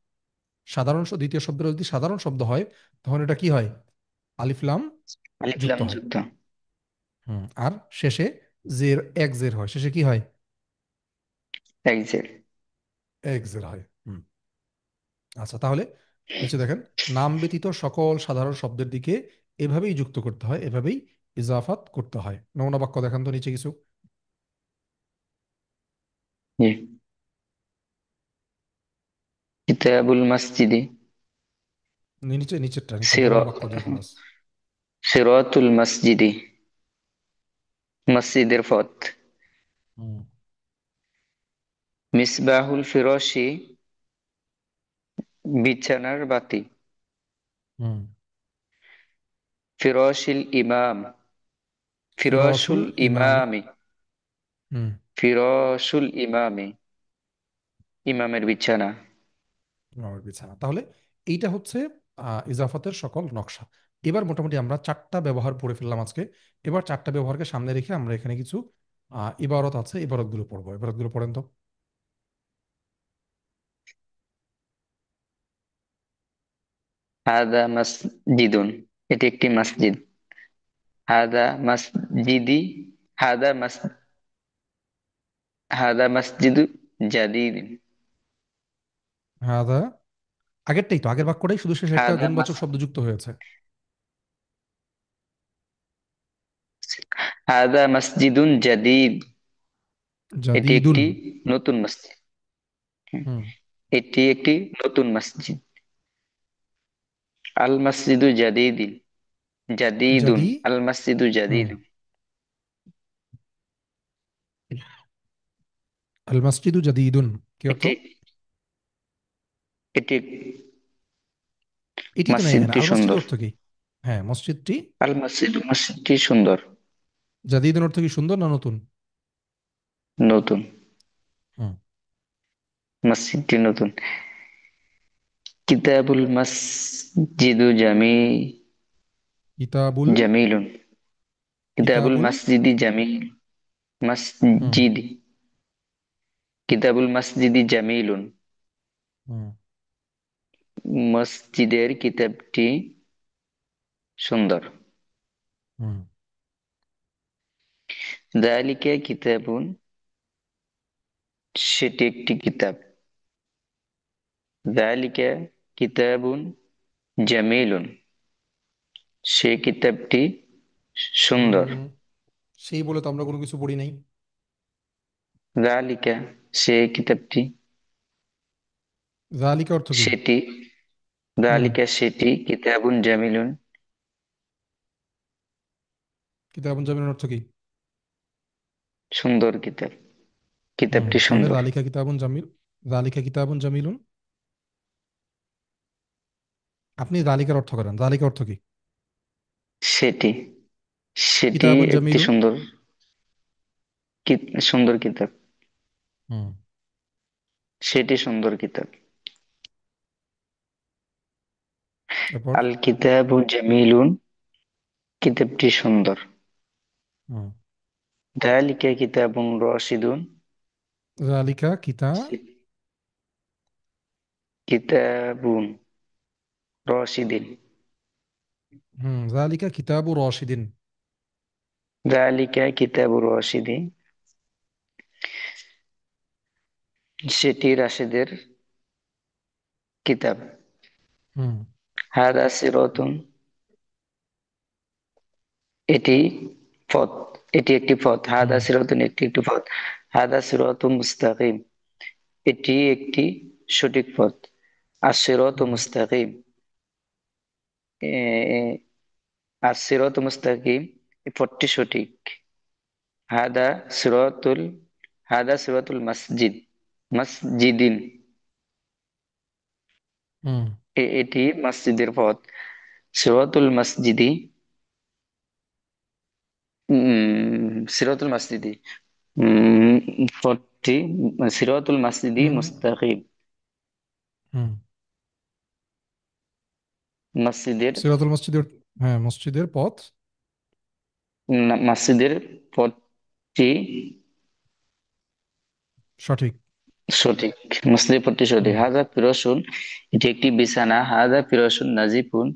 দ্বিতীয় শব্দটা যদি সাধারণ শব্দ হয় তখন এটা কি হয়? আলিফ লাম আলিফ যুক্ত লাম হয়। যুক্ত। আর শেষে এক জের হয়, শেষে কি হয়? একজের। এক জের হয়। আচ্ছা, তাহলে নিচে দেখেন, নাম ব্যতীত সকল সাধারণ শব্দের দিকে এভাবেই যুক্ত করতে হয়, এভাবেই ইজাফাত করতে হয়। নমুনা বাক্য দেখান তো নিচে কিছু। জি। কিতাবুল মসজিদি, নিচেরটা সির নমুনা বাক্য দেখেন বাস। সিরাতুল মসজিদি, মসজিদের পথ। হুম। মিসবাহুল ফিরোশি, বিছানার বাতি। হুম। ফিরোশিল ইমাম, ফিরাশুল ফিরোশুল ইমামি। ইমামি, হুম। ফিরোশুল ইমামি, ইমামের বিছানা। ইমামের বিছানা। তাহলে এইটা হচ্ছে ইজাফাতের সকল নকশা। এবার মোটামুটি আমরা চারটা ব্যবহার পড়ে ফেললাম আজকে। এবার চারটা ব্যবহারকে সামনে রেখে আমরা এখানে কিছু ইবারত আছে, ইবারতগুলো পড়বো। ইবারতগুলো পড়েন তো। হাদা মসজিদুন, এটি একটি মসজিদ। হাদা মসজিদি, হাদা মস হাদা মসজিদু জাদিদ। হ্যাঁ, আগেরটাই তো, আগের বাক্যটাই, শুধু শেষে একটা হাদা মাস গুণবাচক শব্দ যুক্ত হয়েছে। হাদা মসজিদুন জাদিদ, এটি জাদিদুন। একটি নতুন মসজিদ। হুম। এটি একটি নতুন মসজিদ। আল মসজিদু জাদিদিন, জাদিদুন, জাদি। আল মসজিদু হুম। জাদিদুন। আল মাসজিদু জাদিদুন কি অর্থ? এটি এটি এটি তো নেই এখানে। মসজিদটি আল মসজিদ সুন্দর। অর্থ কি? হ্যাঁ, মসজিদটি। আল মসজিদু, মসজিদটি সুন্দর। জাদিদুন অর্থ কি সুন্দর না নতুন? নতুন, হুম। মসজিদটি নতুন। কিতাবুল মসজিদু কিতাবুল। জামিলুন, কিতাবুল কিতাবুল। মসজিদি জামিল, হুম। মসজিদি, কিতাবুল মসজিদি জামিলুন, হুম। মসজিদের কিতাবটি সুন্দর। হুম। যালিকা কিতাবুন, সেটি একটি কিতাব। যালিকা কিতাবুন জামিলুন, সে কিতাবটি সুন্দর। হুম। সেই বলে তো আমরা কোনো কিছু পড়ি নাই। যালিকা, সে কিতাবটি। জালিকা অর্থ কি? সেটি, হুম। যালিকা সেটি, কিতাবুন জামিলুন কিতাবুন জামিলুন অর্থ কি? সুন্দর কিতাব, হুম, কিতাবটি তাহলে সুন্দর। জালিকা কিতাবুন জামিল, জালিকা কিতাবুন জামিলুন। আপনি জালিকার অর্থ করেন, জালিকা অর্থ কি? সেটি, সেটি কিতাবুন একটি জামিলুন। সুন্দর, সুন্দর কিতাব, হুম। সেটি সুন্দর কিতাব। তারপর? আল কিতাবু জামিলুন, কিতাবটি সুন্দর। হুম। যালিকা কিতাবুন রশিদুন, জালিকা কিতা, কিতাবুন রশিদিন, হুম, জালিকা কিতাবু রশিদিন। যালিকা কিতাবু রশিদিন, সেটি রাশেদের কিতাব। হুম। হাদা সিরাতুন, এটি পথ, এটি একটি পথ। হাদা হুম। সিরাতুন, একটি একটি পথ। হাদা সিরাতুন মুস্তাকিম, এটি একটি সঠিক পথ। আসিরাতু হুম। মুস্তাকিম, আসিরাতু মুস্তাকিম, এই পথটি সঠিক। হাদা সিরাতুল, হাদা সিরাতুল মসজিদ, মসজিদিন, হুম। এটি মসজিদের পথ। সিরাতুল মসজিদি, সিরাতুল মসজিদি, উম, পথটি, সিরাতুল মসজিদি হুম। মুস্তাকিম, হুম। মসজিদের, সিরাতুল মসজিদের, হ্যাঁ, মসজিদের পথ মসজিদের পথটি সঠিক। সঠিক, মসজিদের পথটি সঠিক। হুম। হাজা ফিরসুন, এটি একটি বিছানা। হাজা ফিরসুন নাজিফুন,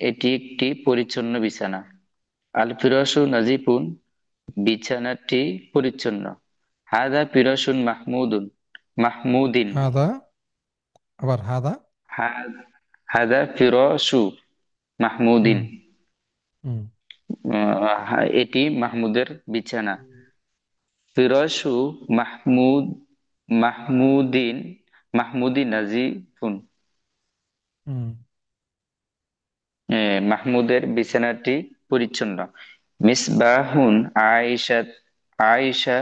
এটি একটি পরিচ্ছন্ন বিছানা। আল ফিরসু নাজিফুন, বিছানাটি পরিচ্ছন্ন। হাদা ফিরসুন মাহমুদুন, মাহমুদিন, হাদা, আবার হাদা। হা- হাদা ফিরসু মাহমুদিন, হুম। হুম। এটি মাহমুদের বিছানা। ফিরসু মাহমুদ, মাহমুদিন, মাহমুদি নাজিফুন, হুম। মাহমুদের বিছানাটি পরিচ্ছন্ন। মিসবাহুন আয়েশা, আয়েশা,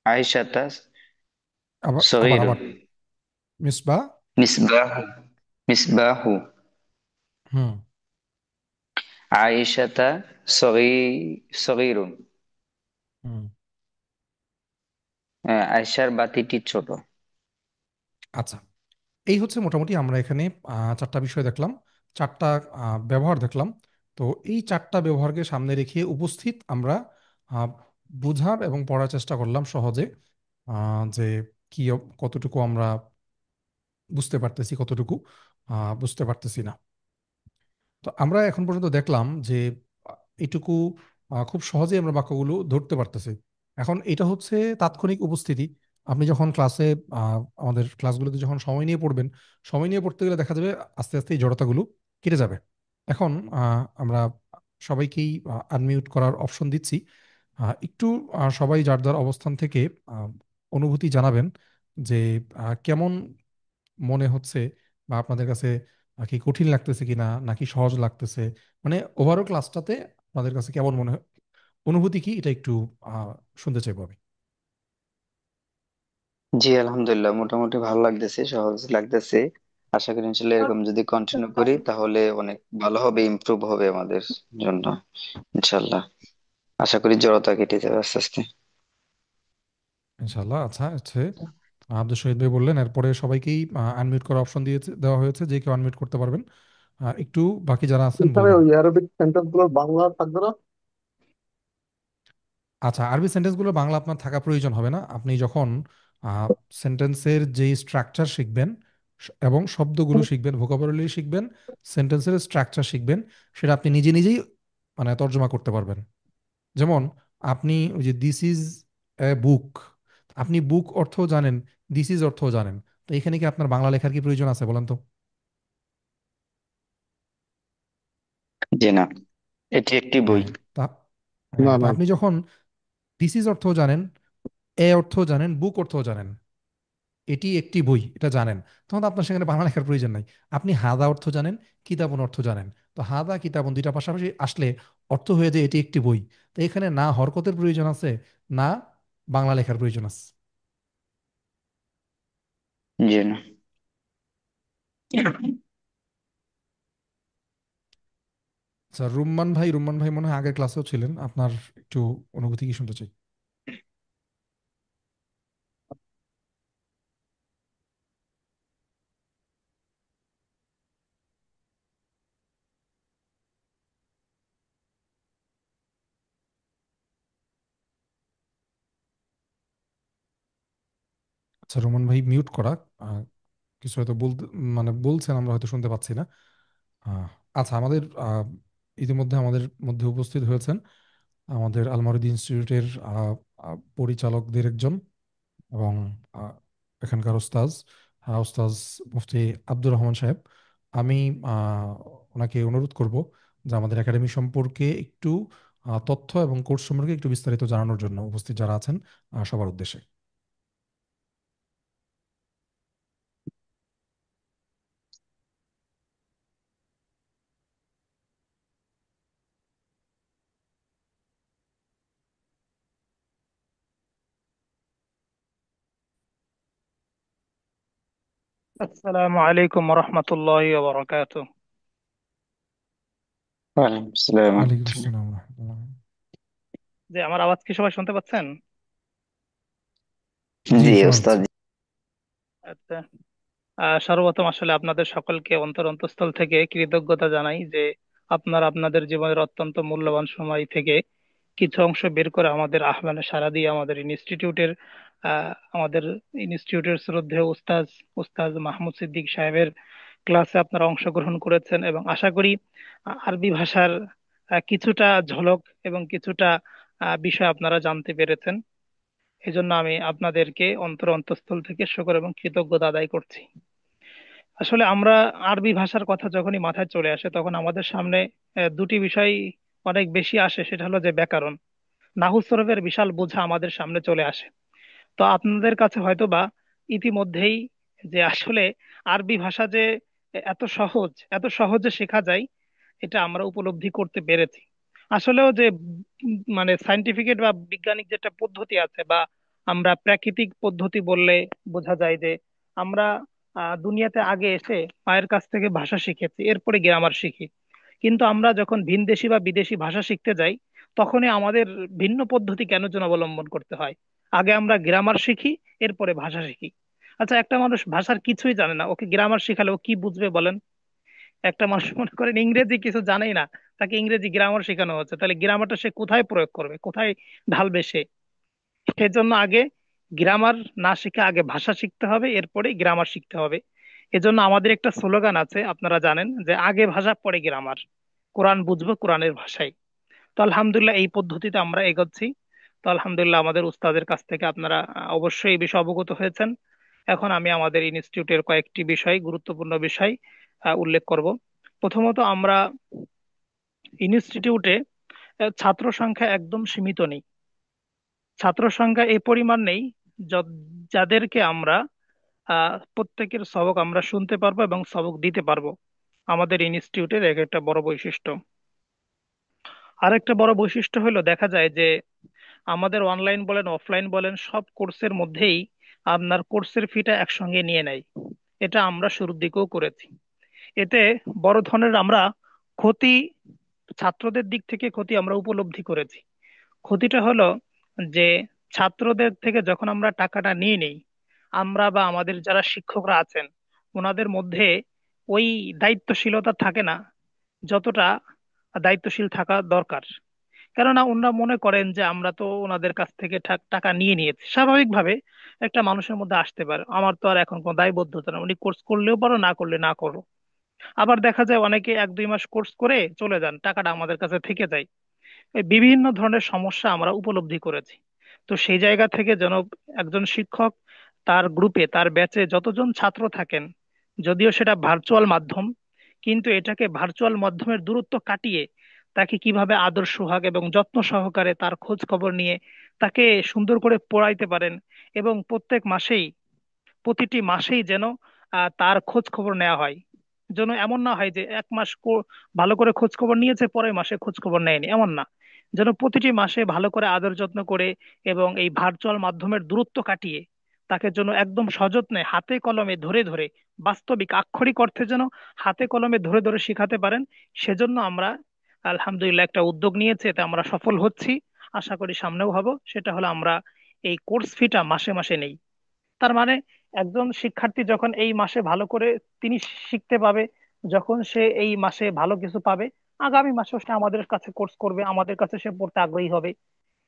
আয়েশাতা আবার আবার সগীরুন, আবার মিসবা। মিসবাহু, মিসবাহু হুম। আয়েশাতা সগীরুন, হুম। আয়েশার বাতিটি ছোট। আচ্ছা, এই হচ্ছে মোটামুটি আমরা এখানে চারটা বিষয় দেখলাম, চারটা ব্যবহার দেখলাম। তো এই চারটা ব্যবহারকে সামনে রেখে উপস্থিত আমরা আহ, বোঝার এবং পড়ার চেষ্টা করলাম সহজে, যে কি কতটুকু আমরা বুঝতে পারতেছি, কতটুকু বুঝতে পারতেছি না। তো আমরা এখন পর্যন্ত দেখলাম যে এইটুকু খুব সহজেই আমরা বাক্যগুলো ধরতে পারতেছি। এখন এটা হচ্ছে তাৎক্ষণিক উপস্থিতি। আপনি যখন ক্লাসে, আমাদের ক্লাসগুলোতে যখন সময় নিয়ে পড়বেন, সময় নিয়ে পড়তে গেলে দেখা যাবে আস্তে আস্তে এই জড়তাগুলো কেটে যাবে। এখন আমরা সবাইকেই আনমিউট করার অপশন দিচ্ছি। একটু সবাই যার যার অবস্থান থেকে আহ, অনুভূতি জানাবেন যে কেমন মনে হচ্ছে, বা আপনাদের কাছে কি কঠিন লাগতেছে কিনা নাকি সহজ লাগতেছে, মানে ওভারঅল ক্লাসটাতে আপনাদের কাছে কেমন মনে হয়, অনুভূতি কি, এটা একটু শুনতে চাইবো আমি। জি আলহামদুলিল্লাহ, মোটামুটি ভালো লাগতেছে, সহজ লাগতেছে। আশা করি ইনশাল্লাহ এরকম যদি কন্টিনিউ করি তাহলে অনেক ভালো হবে, ইমপ্রুভ হবে আমাদের জন্য ইনশাল্লাহ। আশা করি জড়তা কেটে যাবে আস্তে আস্তে। ইনশাল্লাহ। আচ্ছা, হচ্ছে আব্দুল শহীদ ভাই বললেন, এরপরে সবাইকেই আনমিউট করার অপশন দিয়েছে, দেওয়া হয়েছে, যে কেউ আনমিউট করতে পারবেন। একটু বাকি যারা আছেন এখানে বলবেন। ওই অ্যারোবিক সেন্টেন্স গুলোর বাংলা থাকবে না? আচ্ছা, আরবি সেন্টেন্সগুলো বাংলা আপনার থাকা প্রয়োজন হবে না। আপনি যখন সেন্টেন্সের যে স্ট্রাকচার শিখবেন এবং শব্দগুলো শিখবেন, ভোকাবুলারি শিখবেন, সেন্টেন্সের স্ট্রাকচার শিখবেন, সেটা আপনি নিজে নিজেই মানে তর্জমা করতে পারবেন। যেমন আপনি ওই যে দিস ইজ এ বুক, আপনি বুক অর্থও জানেন, দিস ইজ অর্থও জানেন। তো এখানে কি আপনার বাংলা লেখার কি প্রয়োজন আছে বলেন তো? জি না, এটি একটি বই। হ্যাঁ। তা হ্যাঁ, না তো না। আপনি যখন দিস ইজ অর্থও জানেন, এ অর্থও জানেন, বুক অর্থও জানেন, এটি একটি বই, এটা জানেন, তখন তো আপনার সেখানে বাংলা লেখার প্রয়োজন নাই। আপনি হাদা অর্থ জানেন, কিতাবুন অর্থ জানেন, তো হাদা কিতাবুন দুইটা পাশাপাশি আসলে অর্থ হয়ে যায় এটি একটি বই। তো এখানে না হরকতের প্রয়োজন আছে, না বাংলা লেখার প্রয়োজন আছে। জি না। আচ্ছা, রুম্মান ভাই মনে হয় আগের ক্লাসেও ছিলেন, আপনার একটু অনুভূতি কি শুনতে চাই। আচ্ছা, রোমান ভাই মিউট করা, আহ, কিছু হয়তো বলতে, মানে বলছেন, আমরা হয়তো শুনতে পাচ্ছি না। আহ, আচ্ছা, আমাদের ইতিমধ্যে আমাদের মধ্যে উপস্থিত হয়েছেন আমাদের আল মারুদি ইনস্টিটিউটের পরিচালকদের একজন, এবং আহ, এখানকার ওস্তাজ মুফতি আব্দুর রহমান সাহেব। আমি আহ, ওনাকে অনুরোধ করব যে আমাদের একাডেমি সম্পর্কে একটু তথ্য এবং কোর্স সম্পর্কে একটু বিস্তারিত জানানোর জন্য, উপস্থিত যারা আছেন সবার উদ্দেশ্যে। আসসালামু আলাইকুম রহমতুল্লাহি ওয়া বারাকাতুহু। ওয়ালাইকুম আসসালাম ওয়া ওয়ালাইকুম রাহমাতুল্লাহ। আসসালাম রহমতুল্লাহ। যে আমার আওয়াজ কি সবাই শুনতে পাচ্ছেন? জি, জি শোনা ওস্তাদ। যাচ্ছে। আচ্ছা। সর্বপ্রথম আসলে আপনাদের সকলকে অন্তঃস্থল থেকে কৃতজ্ঞতা জানাই যে আপনারা আপনাদের জীবনের অত্যন্ত মূল্যবান সময় থেকে কিছু অংশ বের করে আমাদের আহ্বানে সাড়া দিয়ে আমাদের ইনস্টিটিউটের শ্রদ্ধেয় উস্তাজ মাহমুদ সিদ্দিক সাহেবের ক্লাসে আপনারা অংশগ্রহণ করেছেন, এবং আশা করি আরবি ভাষার কিছুটা ঝলক এবং কিছুটা বিষয় আপনারা জানতে পেরেছেন। এজন্য আমি আপনাদেরকে অন্তঃস্থল থেকে শুকর এবং কৃতজ্ঞতা আদায় করছি। আসলে আমরা আরবি ভাষার কথা যখনই মাথায় চলে আসে তখন আমাদের সামনে দুটি বিষয় অনেক বেশি আসে, সেটা হলো যে ব্যাকরণ, নাহু সরফের বিশাল বোঝা আমাদের সামনে চলে আসে। তো আপনাদের কাছে হয়তো বা ইতিমধ্যেই যে আসলে আরবি ভাষা যে এত সহজে শেখা যায় এটা আমরা উপলব্ধি করতে পেরেছি। আসলেও যে মানে সাইন্টিফিকেট বা বৈজ্ঞানিক যেটা পদ্ধতি আছে, বা আমরা প্রাকৃতিক পদ্ধতি বললে বোঝা যায় যে আমরা দুনিয়াতে আগে এসে মায়ের কাছ থেকে ভাষা শিখেছি, এরপরে গ্রামার শিখি। কিন্তু আমরা যখন ভিনদেশি বা বিদেশি ভাষা শিখতে যাই তখনই আমাদের ভিন্ন পদ্ধতি কেন যেন অবলম্বন করতে হয়। আগে আমরা গ্রামার শিখি, এরপরে ভাষা শিখি। আচ্ছা, একটা মানুষ ভাষার কিছুই জানে না, ওকে গ্রামার শিখালে ও কি বুঝবে বলেন? একটা মানুষ মনে করেন ইংরেজি কিছু জানেই না, তাকে ইংরেজি গ্রামার শেখানো হচ্ছে, তাহলে গ্রামারটা সে কোথায় প্রয়োগ করবে, কোথায় ঢালবে সে? সেজন্য আগে গ্রামার না শিখে আগে ভাষা শিখতে হবে, এরপরে গ্রামার শিখতে হবে। এজন্য আমাদের একটা স্লোগান আছে, আপনারা জানেন, যে আগে ভাষা পরে গ্রামার, কোরআন বুঝবো কোরআনের ভাষায়। তো আলহামদুলিল্লাহ এই পদ্ধতিতে আমরা এগোচ্ছি। তো আলহামদুলিল্লাহ আমাদের উস্তাদের কাছ থেকে আপনারা অবশ্যই এই বিষয়ে অবগত হয়েছেন। এখন আমি আমাদের ইনস্টিটিউটের কয়েকটি বিষয়, গুরুত্বপূর্ণ বিষয় উল্লেখ করব। প্রথমত, আমরা ইনস্টিটিউটে ছাত্র সংখ্যা একদম সীমিত নেই। ছাত্র সংখ্যা এই পরিমাণ নেই যাদেরকে আমরা প্রত্যেকের সবক আমরা শুনতে পারবো এবং সবক দিতে পারবো। আমাদের ইনস্টিটিউটের একটা বড় বৈশিষ্ট্য। আরেকটা বড় বৈশিষ্ট্য হলো, দেখা যায় যে আমাদের অনলাইন বলেন অফলাইন বলেন সব কোর্সের মধ্যেই আপনার কোর্সের ফিটা একসঙ্গে নিয়ে নেয়। এটা আমরা শুরুর দিকেও করেছি। এতে বড় ধরনের আমরা ক্ষতি, ছাত্রদের দিক থেকে ক্ষতি আমরা উপলব্ধি করেছি। ক্ষতিটা হলো যে ছাত্রদের থেকে যখন আমরা টাকাটা নিয়ে নেই, আমরা বা আমাদের যারা শিক্ষকরা আছেন ওনাদের মধ্যে ওই দায়িত্বশীলতা থাকে না যতটা দায়িত্বশীল থাকা দরকার। কেননা ওনারা মনে করেন যে আমরা তো ওনাদের কাছ থেকে টাকা নিয়ে নিয়েছি, স্বাভাবিকভাবে একটা মানুষের মধ্যে আসতে পারে আমার তো আর এখন কোনো দায়বদ্ধতা না, উনি কোর্স করলেও পারো, না করলে না করো। আবার দেখা যায় অনেকে 1-2 মাস কোর্স করে চলে যান, টাকাটা আমাদের কাছে থেকে যায়। এই বিভিন্ন ধরনের সমস্যা আমরা উপলব্ধি করেছি। তো সেই জায়গা থেকে যেন একজন শিক্ষক তার গ্রুপে তার ব্যাচে যতজন ছাত্র থাকেন, যদিও সেটা ভার্চুয়াল মাধ্যম, কিন্তু এটাকে ভার্চুয়াল মাধ্যমের দূরত্ব কাটিয়ে তাকে কিভাবে আদর সোহাগ এবং যত্ন সহকারে তার খোঁজ খবর নিয়ে তাকে সুন্দর করে পড়াইতে পারেন, এবং প্রত্যেক মাসেই প্রতিটি মাসেই যেন তার খোঁজ খবর নেওয়া হয়। যেন এমন না হয় যে এক মাস ভালো করে খোঁজ খবর নিয়েছে, পরের মাসে খোঁজ খবর নেয়নি, এমন না। যেন প্রতিটি মাসে ভালো করে আদর যত্ন করে এবং এই ভার্চুয়াল মাধ্যমের দূরত্ব কাটিয়ে তাকে যেন একদম সযত্নে হাতে কলমে ধরে ধরে, বাস্তবিক আক্ষরিক অর্থে যেন হাতে কলমে ধরে ধরে শেখাতে পারেন। সেজন্য আমরা আলহামদুলিল্লাহ একটা উদ্যোগ নিয়েছি, এতে আমরা সফল হচ্ছি, আশা করি সামনেও হব। সেটা হলো আমরা এই কোর্স ফিটা মাসে মাসে নেই। তার মানে একজন শিক্ষার্থী যখন এই মাসে ভালো করে তিনি শিখতে পাবে, যখন সে এই মাসে ভালো কিছু পাবে, আগামী মাসেও সে আমাদের কাছে কোর্স করবে, আমাদের কাছে সে পড়তে আগ্রহী হবে।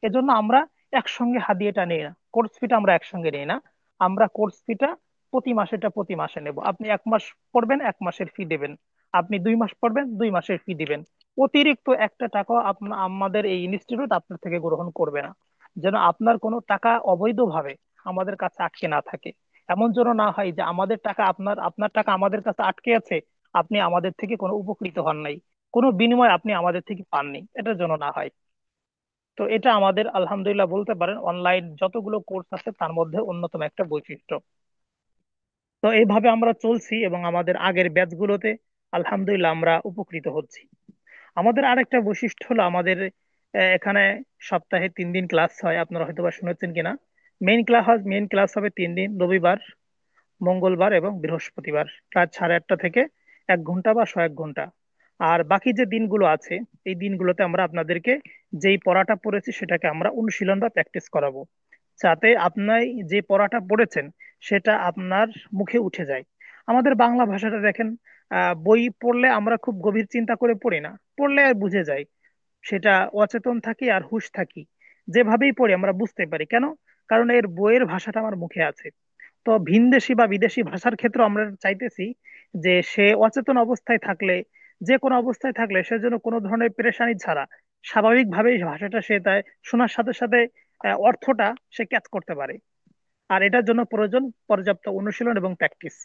এজন্য আমরা একসঙ্গে হাদিয়েটা নিই না, কোর্স ফিটা আমরা একসঙ্গে নিই না। আমরা কোর্স ফিটা প্রতি মাসেটা প্রতি মাসে নেব। আপনি এক মাস পড়বেন, এক মাসের ফি দেবেন। আপনি 2 মাস পড়বেন, 2 মাসের ফি দিবেন। অতিরিক্ত একটা টাকাও আমাদের এই ইনস্টিটিউট আপনার থেকে গ্রহণ করবে না। যেন আপনার কোনো টাকা অবৈধভাবে আমাদের কাছে আটকে না থাকে। এমন যেন না হয় যে আমাদের টাকা আপনার আপনার টাকা আমাদের কাছে আটকে আছে, আপনি আমাদের থেকে কোনো উপকৃত হন নাই, কোনো বিনিময় আপনি আমাদের থেকে পাননি, এটা যেন না হয়। তো এটা আমাদের আলহামদুলিল্লাহ বলতে পারেন অনলাইন যতগুলো কোর্স আছে তার মধ্যে অন্যতম একটা বৈশিষ্ট্য। তো এইভাবে আমরা চলছি এবং আমাদের আগের ব্যাচগুলোতে আলহামদুলিল্লাহ আমরা উপকৃত হচ্ছি। আমাদের আরেকটা বৈশিষ্ট্য হলো আমাদের এখানে সপ্তাহে 3 দিন ক্লাস হয়, আপনারা হয়তোবা শুনেছেন কিনা। মেইন ক্লাস হবে 3 দিন, রবিবার, মঙ্গলবার এবং বৃহস্পতিবার, রাত 8:30 থেকে 1 ঘন্টা বা 101 ঘন্টা। আর বাকি যে দিনগুলো আছে, এই দিনগুলোতে আমরা আপনাদেরকে যেই পড়াটা পড়েছি সেটাকে আমরা অনুশীলন বা প্র্যাকটিস করাবো, যাতে আপনার যে পড়াটা পড়েছেন সেটা আপনার মুখে উঠে যায়। আমাদের বাংলা ভাষাটা দেখেন, বই পড়লে আমরা খুব গভীর চিন্তা করে পড়ি না, পড়লে আর বুঝে যাই। সেটা অচেতন থাকি আর হুঁশ থাকি, যেভাবেই পড়ি আমরা বুঝতে পারি। কেন? কারণ এর বইয়ের ভাষাটা আমার মুখে আছে। তো ভিনদেশি বা বিদেশি ভাষার ক্ষেত্রে আমরা চাইতেছি যে সে অচেতন অবস্থায় থাকলে, যে কোনো অবস্থায় থাকলে সে যেন কোনো ধরনের পেরেশানি ছাড়া স্বাভাবিকভাবেই ভাষাটা সে তাই শোনার সাথে সাথে অর্থটা সে ক্যাচ করতে পারে। আর এটার জন্য প্রয়োজন পর্যাপ্ত অনুশীলন এবং প্র্যাকটিস,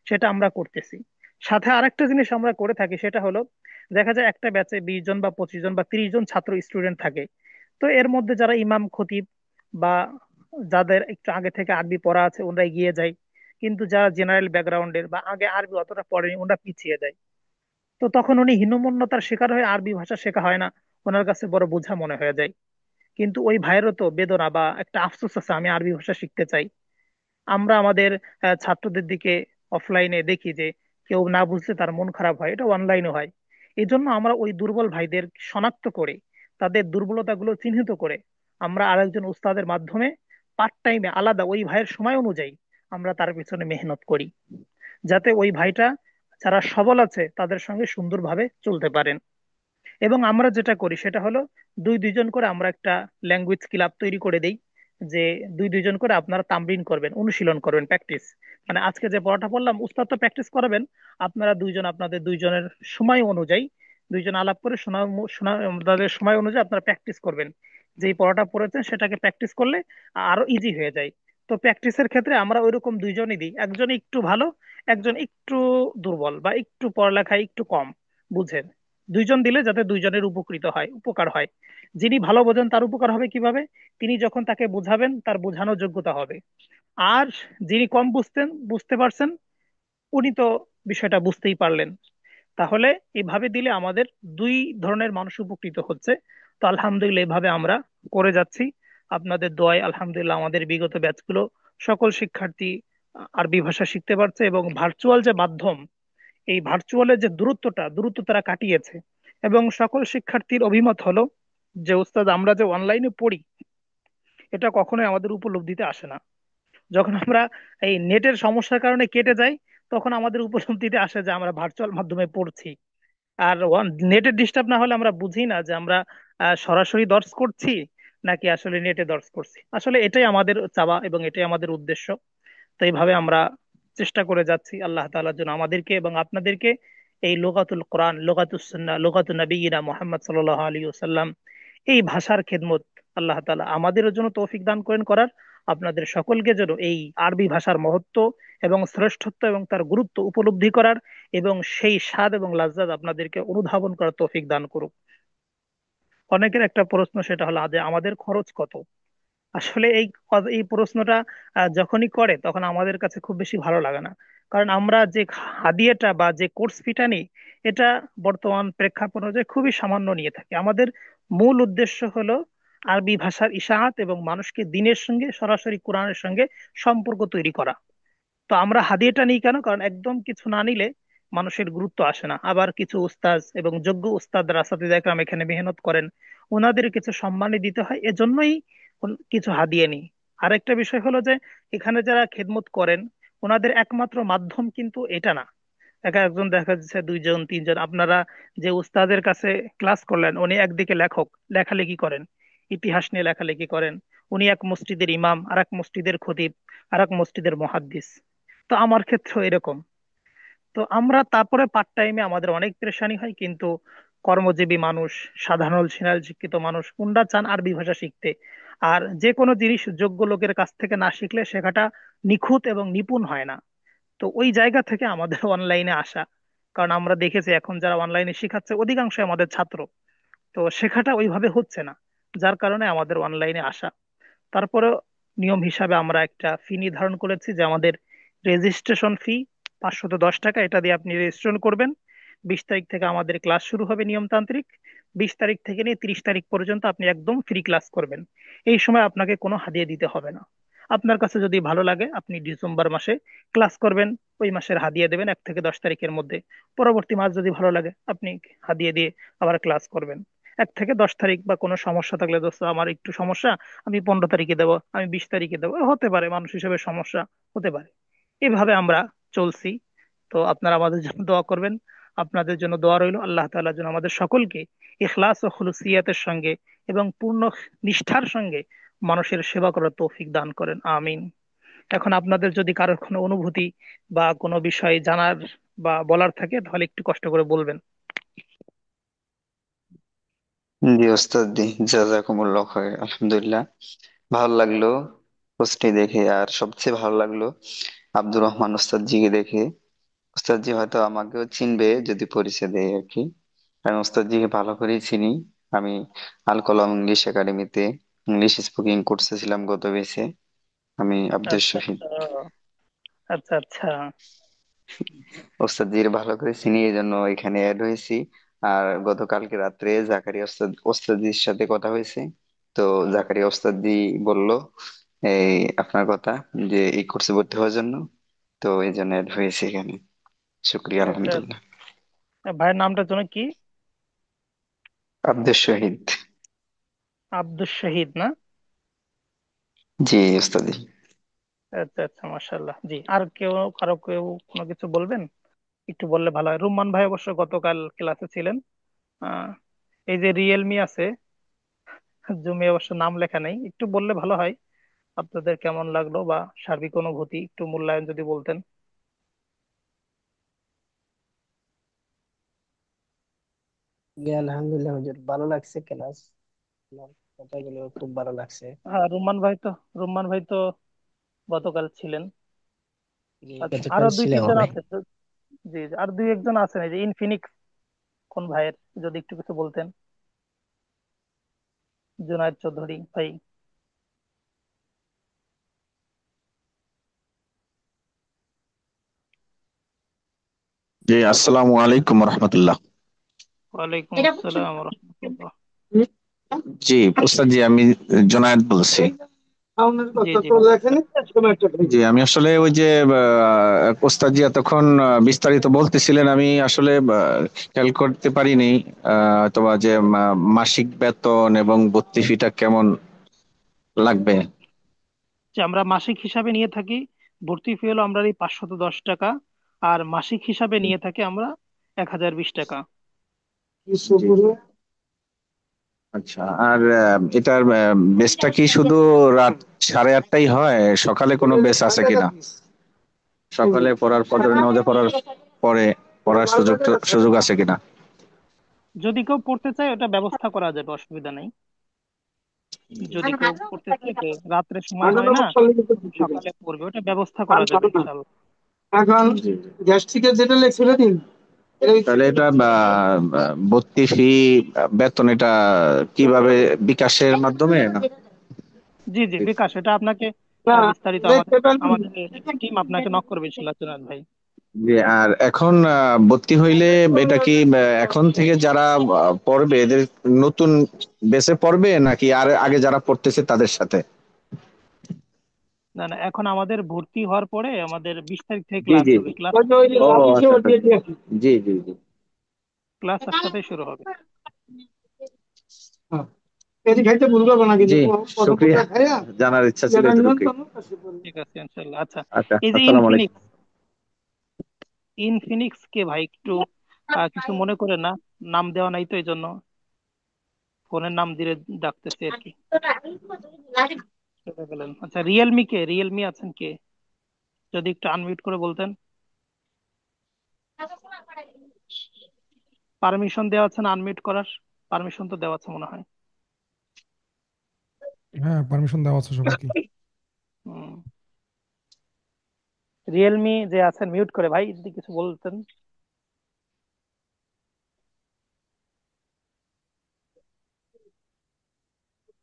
সেটা আমরা করতেছি। সাথে আরেকটা জিনিস আমরা করে থাকি, সেটা হলো দেখা যায় একটা ব্যাচে 20 জন বা 25 জন বা 30 জন ছাত্র স্টুডেন্ট থাকে। তো এর মধ্যে যারা ইমাম খতিব বা যাদের একটু আগে থেকে আরবি পড়া আছে ওনারা এগিয়ে যায়, কিন্তু যারা জেনারেল ব্যাকগ্রাউন্ডের বা আগে আরবি অতটা পড়েনি ওনারা পিছিয়ে যায়। তো তখন উনি হীনমন্যতার শিকার হয়ে আরবি ভাষা শেখা হয় না, ওনার কাছে বড় বোঝা মনে হয়ে যায়। কিন্তু ওই ভাইয়েরও তো বেদনা বা একটা আফসোস আছে, আমি আরবি ভাষা শিখতে চাই। আমরা আমাদের ছাত্রদের দিকে অফলাইনে দেখি যে কেউ না বুঝলে তার মন খারাপ হয়, এটা অনলাইনে হয়। এই জন্য আমরা ওই দুর্বল ভাইদের শনাক্ত করে, তাদের দুর্বলতাগুলো চিহ্নিত করে, আমরা আরেকজন উস্তাদের মাধ্যমে পার্ট টাইমে আলাদা ওই ভাইয়ের সময় অনুযায়ী আমরা তার পিছনে মেহনত করি, যাতে ওই ভাইটা যারা সবল আছে তাদের সঙ্গে সুন্দরভাবে চলতে পারেন। এবং আমরা যেটা করি সেটা হলো 2-2 জন করে আমরা একটা ল্যাঙ্গুয়েজ ক্লাব তৈরি করে দেই, যে 2-2 জন করে আপনারা তামরিন করবেন, অনুশীলন করবেন, প্র্যাকটিস। মানে আজকে যে পড়াটা পড়লাম উস্তাদ তো প্র্যাকটিস করাবেন, আপনারা 2 জন আপনাদের 2 জনের সময় অনুযায়ী 2 জন আলাপ করে শোনা শোনা তাদের সময় অনুযায়ী আপনারা প্র্যাকটিস করবেন। যেই পড়াটা পড়েছেন সেটাকে প্র্যাকটিস করলে আরো ইজি হয়ে যায়। তো প্র্যাকটিসের ক্ষেত্রে আমরা ওইরকম 2 জনই দিই, একজন একটু ভালো, একজন একটু দুর্বল বা একটু পড়ালেখায় একটু কম বুঝেন। 2 জন দিলে যাতে 2 জনের উপকৃত হয়, উপকার হয়। যিনি ভালো বোঝেন তার উপকার হবে কিভাবে? তিনি যখন তাকে বুঝাবেন তার বোঝানোর যোগ্যতা হবে। আর যিনি কম বুঝতে পারছেন, উনি তো বিষয়টা বুঝতেই পারলেন। তাহলে এইভাবে দিলে আমাদের 2 ধরনের মানুষ উপকৃত হচ্ছে। তো আলহামদুলিল্লাহ এভাবে আমরা করে যাচ্ছি। আপনাদের দোয়ায় আলহামদুলিল্লাহ আমাদের বিগত ব্যাচগুলো সকল শিক্ষার্থী আরবি ভাষা শিখতে পারছে, এবং ভার্চুয়াল যে মাধ্যম, এই ভার্চুয়ালের যে দূরত্ব তারা কাটিয়েছে। এবং সকল শিক্ষার্থীর অভিমত হলো যে ওস্তাদ আমরা যে অনলাইনে পড়ি এটা কখনোই আমাদের উপলব্ধিতে আসে না। যখন আমরা এই নেটের সমস্যার কারণে কেটে যাই, তখন আমাদের উপলব্ধিতে আসে যে আমরা ভার্চুয়াল মাধ্যমে পড়ছি। আর নেটের ডিস্টার্ব না হলে আমরা বুঝি না যে আমরা সরাসরি দর্শ করছি নাকি আসলে নেটে দর্শ করছি। আসলে এটাই আমাদের চাওয়া এবং এটাই আমাদের উদ্দেশ্য। তো এইভাবে আমরা চেষ্টা করে যাচ্ছি। আল্লাহ তাআলা যেন আমাদেরকে এবং আপনাদেরকে এই লুগাতুল কোরআন, লুগাতুস সুন্নাহ, লুগাতুন নবিয়িনা মুহাম্মদ সাল্লাল্লাহু আলাইহি ওয়াসাল্লাম, এই ভাষার খেদমত আল্লাহ তাআলা আমাদের জন্য তৌফিক দান করেন করার। আপনাদের সকলকে যেন এই আরবি ভাষার মহত্ব এবং শ্রেষ্ঠত্ব এবং তার গুরুত্ব উপলব্ধি করার এবং সেই স্বাদ এবং লাজ্জাত আপনাদেরকে অনুধাবন করার তৌফিক দান করুক। অনেকের একটা প্রশ্ন, সেটা হলো যে আমাদের খরচ কত? আসলে এই প্রশ্নটা যখনই করে তখন আমাদের কাছে খুব বেশি ভালো লাগে না। কারণ আমরা যে হাদিয়াটা বা যে কোর্স ফিটা নিই, এটা বর্তমান প্রেক্ষাপট অনুযায়ী খুবই সামান্য নিয়ে থাকি। আমাদের মূল উদ্দেশ্য হলো আরবি ভাষার ইশাআত এবং মানুষকে দ্বীনের সঙ্গে, সরাসরি কোরআনের সঙ্গে সম্পর্ক তৈরি করা। তো আমরা হাদিয়াটা নিই কেন? কারণ একদম কিছু না নিলে মানুষের গুরুত্ব আসে না। আবার কিছু উস্তাজ এবং যোগ্য উস্তাদরা, আসাতিজা একরাম এখানে মেহনত করেন, ওনাদের কিছু সম্মানই দিতে হয়, এজন্যই কিছু হাদিয়া নিই। আরেকটা বিষয় হলো যে এখানে যারা খেদমত করেন, ওনাদের একমাত্র মাধ্যম কিন্তু এটা না। একজন দেখা যাচ্ছে দুইজন তিনজন, আপনারা যে উস্তাদের কাছে ক্লাস করলেন, উনি একদিকে লেখক, লেখালেখি করেন, ইতিহাস নিয়ে লেখালেখি করেন। উনি এক মসজিদের ইমাম, আর এক মসজিদের খতিব, আর এক মসজিদের মুহাদ্দিস। তো আমার ক্ষেত্রেও এরকম। তো আমরা তারপরে পার্ট টাইমে আমাদের অনেক পেরেশানি হয়, কিন্তু কর্মজীবী মানুষ, সাধারণ সিনাল শিক্ষিত মানুষ, উনরা চান আরবি ভাষা শিখতে। আর যে কোনো জিনিস যোগ্য লোকের কাছ থেকে না শিখলে শেখাটা নিখুঁত এবং নিপুণ হয় না। তো ওই জায়গা থেকে আমাদের অনলাইনে আসা। কারণ আমরা দেখেছি এখন যারা অনলাইনে শেখাচ্ছে অধিকাংশই আমাদের ছাত্র। তো শেখাটা ওইভাবে হচ্ছে না, যার কারণে আমাদের অনলাইনে আসা। তারপরে নিয়ম হিসাবে আমরা একটা ফি নির্ধারণ করেছি, যে আমাদের রেজিস্ট্রেশন ফি 510 টাকা। এটা দিয়ে আপনি রেজিস্ট্রেশন করবেন। 20 তারিখ থেকে আমাদের ক্লাস শুরু হবে নিয়মতান্ত্রিক। 20 তারিখ থেকে নিয়ে 30 তারিখ পর্যন্ত আপনি একদম ফ্রি ক্লাস করবেন। এই সময় আপনাকে কোনো হাদিয়া দিতে হবে না। আপনার কাছে যদি ভালো লাগে আপনি ডিসেম্বর মাসে ক্লাস করবেন, ওই মাসের হাদিয়া দেবেন 1 থেকে 10 তারিখের মধ্যে। পরবর্তী মাস যদি ভালো লাগে আপনি হাদিয়া দিয়ে আবার ক্লাস করবেন। 1 থেকে 10 তারিখ বা কোনো সমস্যা থাকলে, দোস্ত আমার একটু সমস্যা, আমি 15 তারিখে দেবো, আমি 20 তারিখে দেবো, হতে পারে, মানুষ হিসেবে সমস্যা হতে পারে। এভাবে আমরা চলছি। তো আপনারা আমাদের জন্য দোয়া করবেন। আপনাদের জন্য দোয়া রইল, আল্লাহ তাআলা যেন আমাদের সকলকে ইখলাস ও খুলুসিয়াতের সঙ্গে এবং পূর্ণ নিষ্ঠার সঙ্গে মানুষের সেবা করার তৌফিক দান করেন, আমিন। এখন আপনাদের যদি কারোর কোনো অনুভূতি বা কোনো বিষয় জানার বা বলার থাকে তাহলে একটু কষ্ট করে বলবেন। জি ওস্তাদ জি, জাজাকুমুল্লাহ খায়র। আলহামদুলিল্লাহ, ভালো লাগলো পোস্টটি দেখে। আর সবচেয়ে ভালো লাগলো আব্দুর রহমান ওস্তাদ জিকে দেখে। ওস্তাদ জি হয়তো আমাকেও চিনবে যদি পরিচয় দেয় আর কি। আমি ওস্তাদ জিকে ভালো করেই চিনি। আমি আল কলম ইংলিশ একাডেমিতে ইংলিশ স্পিকিং কোর্সে ছিলাম গত বেসে। আমি আব্দুল আচ্ছা শহীদ। আচ্ছা। আচ্ছা আচ্ছা। ওস্তাদ জির ভালো করে চিনি, এই জন্য এখানে অ্যাড হয়েছি। আর গতকালকে রাত্রে জাকারিয়া ওস্তাদির সাথে কথা হয়েছে। তো জাকারিয়া ওস্তাদি বলল এই আপনার কথা, যে এই কোর্সে ভর্তি হওয়ার জন্য। তো এই জন্য অ্যাড হয়েছে এখানে। শুক্রিয়া, আচ্ছা। আলহামদুলিল্লাহ। ভাইয়ের নামটা যেন কি? আব্দুল শহীদ। আব্দুল শহীদ না? জি ওস্তাদি। আচ্ছা আচ্ছা, মাশাআল্লাহ। জি, আর কেউ, কারো কেউ কোনো কিছু বলবেন? একটু বললে ভালো হয়। রুম্মান ভাই অবশ্য গতকাল ক্লাসে ছিলেন। আহ, এই যে রিয়েলমি আছে, জুমে অবশ্য নাম লেখা নেই, একটু বললে ভালো হয়। আপনাদের কেমন লাগলো বা সার্বিক অনুভূতি একটু মূল্যায়ন যদি বলতেন। জি, আলহামদুলিল্লাহ হুজুর, ভালো লাগছে ক্লাস। আপনার কথাগুলো খুব ভালো লাগছে। হ্যাঁ, রুম্মান ভাই তো গতকাল ছিলেন। জি, আচ্ছা, গতকাল আরো দুই ছিলাম তিনজন আমি। আছে তো। জি জি, আর দুই একজন আছেন, এই যে ইনফিনিক্স কোন ভাইয়ের, যদি একটু কিছু বলতেন। জুনায়েদ চৌধুরী ভাই। জি, আসসালামু আলাইকুম রহমতুল্লাহ। ওয়ালাইকুম আসসালাম ওয়া রাহমাতুল্লাহ। জি ওস্তাদ জি, আমি জোনায়েদ বলছি। জি জি, বলেন স্যার। জি, আমি আসলে ওই যে ওস্তাদ জি এতক্ষণ বিস্তারিত বলতেছিলেন, আমি আসলে খেয়াল করতে পারিনি অথবা যে মাসিক বেতন এবং ভর্তি ফিটা কেমন লাগবে। যে আমরা মাসিক হিসাবে নিয়ে থাকি, ভর্তি ফি হলো আমরা এই 510 টাকা। আর মাসিক হিসাবে নিয়ে থাকি আমরা 1020 টাকা। জি। আচ্ছা, আর এটার বেসটা কি শুধু রাত 8:30টাই হয়? সকালে কোনো বেস আছে কিনা? সকালে পড়ার পর, নামাজে পড়ার পরে পড়ার সুযোগ আছে কিনা? যদি কেউ পড়তে চায় ওটা ব্যবস্থা করা যাবে, অসুবিধা নেই। যদি কেউ পড়তে চায় যে রাত্রে সময় হয় না, সকালে পড়বে, ওটা ব্যবস্থা করা যাবে ইনশাল্লাহ। জি, তাহলে এটা ভর্তি ফি, বেতন এটা কিভাবে, বিকাশের মাধ্যমে না? জি জি বিকাশ, এটা আপনাকে বিস্তারিত আমাদের টিম আপনাকে নক করবে ইনশাল্লাহ জুনায়েদ ভাই। জি, আর এখন ভর্তি হইলে এটা কি এখন থেকে যারা পড়বে এদের নতুন বেসে পড়বে নাকি আর আগে যারা পড়তেছে তাদের সাথে? না না, এখন আমাদের ভর্তি হওয়ার পরে আমাদের 20 তারিখ থেকে জি ক্লাস জি হবে। জি। ক্লাস ও আচ্ছা আচ্ছা। জি জি জি। ক্লাস আজকে থেকে শুরু হবে। জি, শুকরিয়া, জানার ইচ্ছা ছিল এতটুকুই। ঠিক আছে ইনশাল্লাহ। আচ্ছা, আচ্ছা, এই যে আসসালামু আলাইকুম। ইনফিনিক্স কে ভাই একটু কিছু মনে করে না, নাম দেওয়া নাই তো এই জন্য ফোনের নাম দিয়ে ডাকতেছি আর কি। চলে গেলেন। আচ্ছা, রিয়েলমি আছেন কে? যদি একটু আনমিউট করে বলতেন। পারমিশন দেওয়া আছে না আনমিউট করার? পারমিশন তো দেওয়া আছে মনে হয়। হ্যাঁ, পারমিশন দেওয়া আছে সবাইকে। রিয়েলমি যে আছেন মিউট করে ভাই যদি কিছু বলতেন।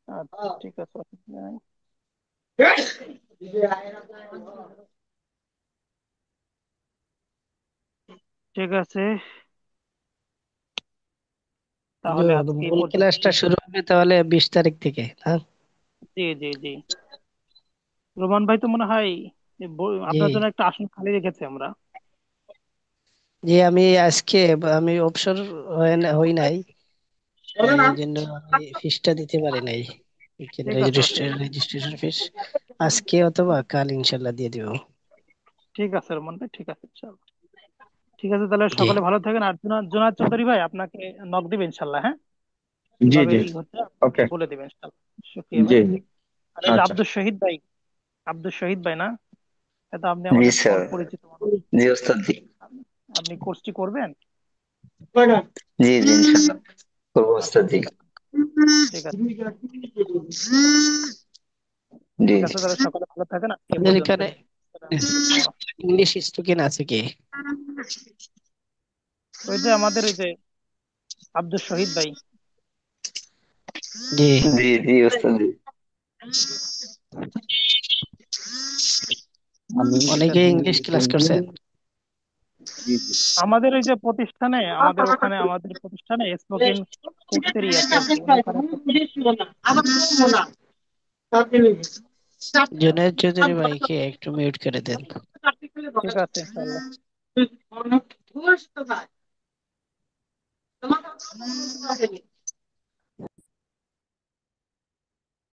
আচ্ছা ঠিক আছে, অসুবিধা নাই। ঠিক আছে, তাহলে আজকে এই মূল ক্লাসটা পর্যন্তই। শুরু হবে তাহলে 20 তারিখ থেকে, হ্যাঁ? জি জি জি। রোমান ভাই তো মনে হয় জি আপনার জন্য একটা আসন খালি রেখেছি আমরা। জি, আমি অবসর হই নাই, এই জন্য আমি ফিসটা দিতে পারি নাই, ঠিক আছে, অসুবিধা নেই। Registration fees. আজকে অথবা কাল ইনশাল্লাহ দিয়ে দিব। ঠিক আছে রোমান ভাই, ঠিক আছে ইনশাল্লাহ। ঠিক আছে, তাহলে জি সকলে ভালো থাকেন। আর জোনাদ চৌধুরী ভাই আপনাকে নক দিবে ইনশাল্লাহ, হ্যাঁ? জি কিভাবে জি। ই হচ্ছে ওকে। বলে দিবেন ইনশাল্লাহ। শুক্রিয়া ভাই। জি। আর এই যে আচ্ছা। আব্দুল শহীদ ভাই না, এটা আপনি জি আমাদের স্যার। পরিচিত মানুষ। জি ওস্তাদ জি। আপনি কোর্সটি করবেন? জি জি ইনশাআল্লাহ করবো আচ্ছা ওস্তাদ জি। ঠিক আছে, ঠিক আছে, জি ঠিক জি। আছে, তাহলে সকালে ভালো থাকেন, আজকে এ আপনাদের এখানে পর্যন্তই। আসসালামু আলাইকুম। ইংলিশ স্টুডেন্ট আছে কি? ওই যে আমাদের ওই যে আব্দুল শহীদ ভাই। জি জি জি ওস্তাদ জি। আমি ঠিক অনেকে আছে, ইংলিশ ক্লাস করছেন। জি জি। আমাদের ওই যে প্রতিষ্ঠানে, আমাদের প্রতিষ্ঠানে স্পোকেন কোর্সেরই আছে আর কি, উনি ওখানে করছেন। জুনায়েদ চৌধুরী ভাইকে একটু মিউট করে দেন। ঠিক আছে ইনশাল্লাহ।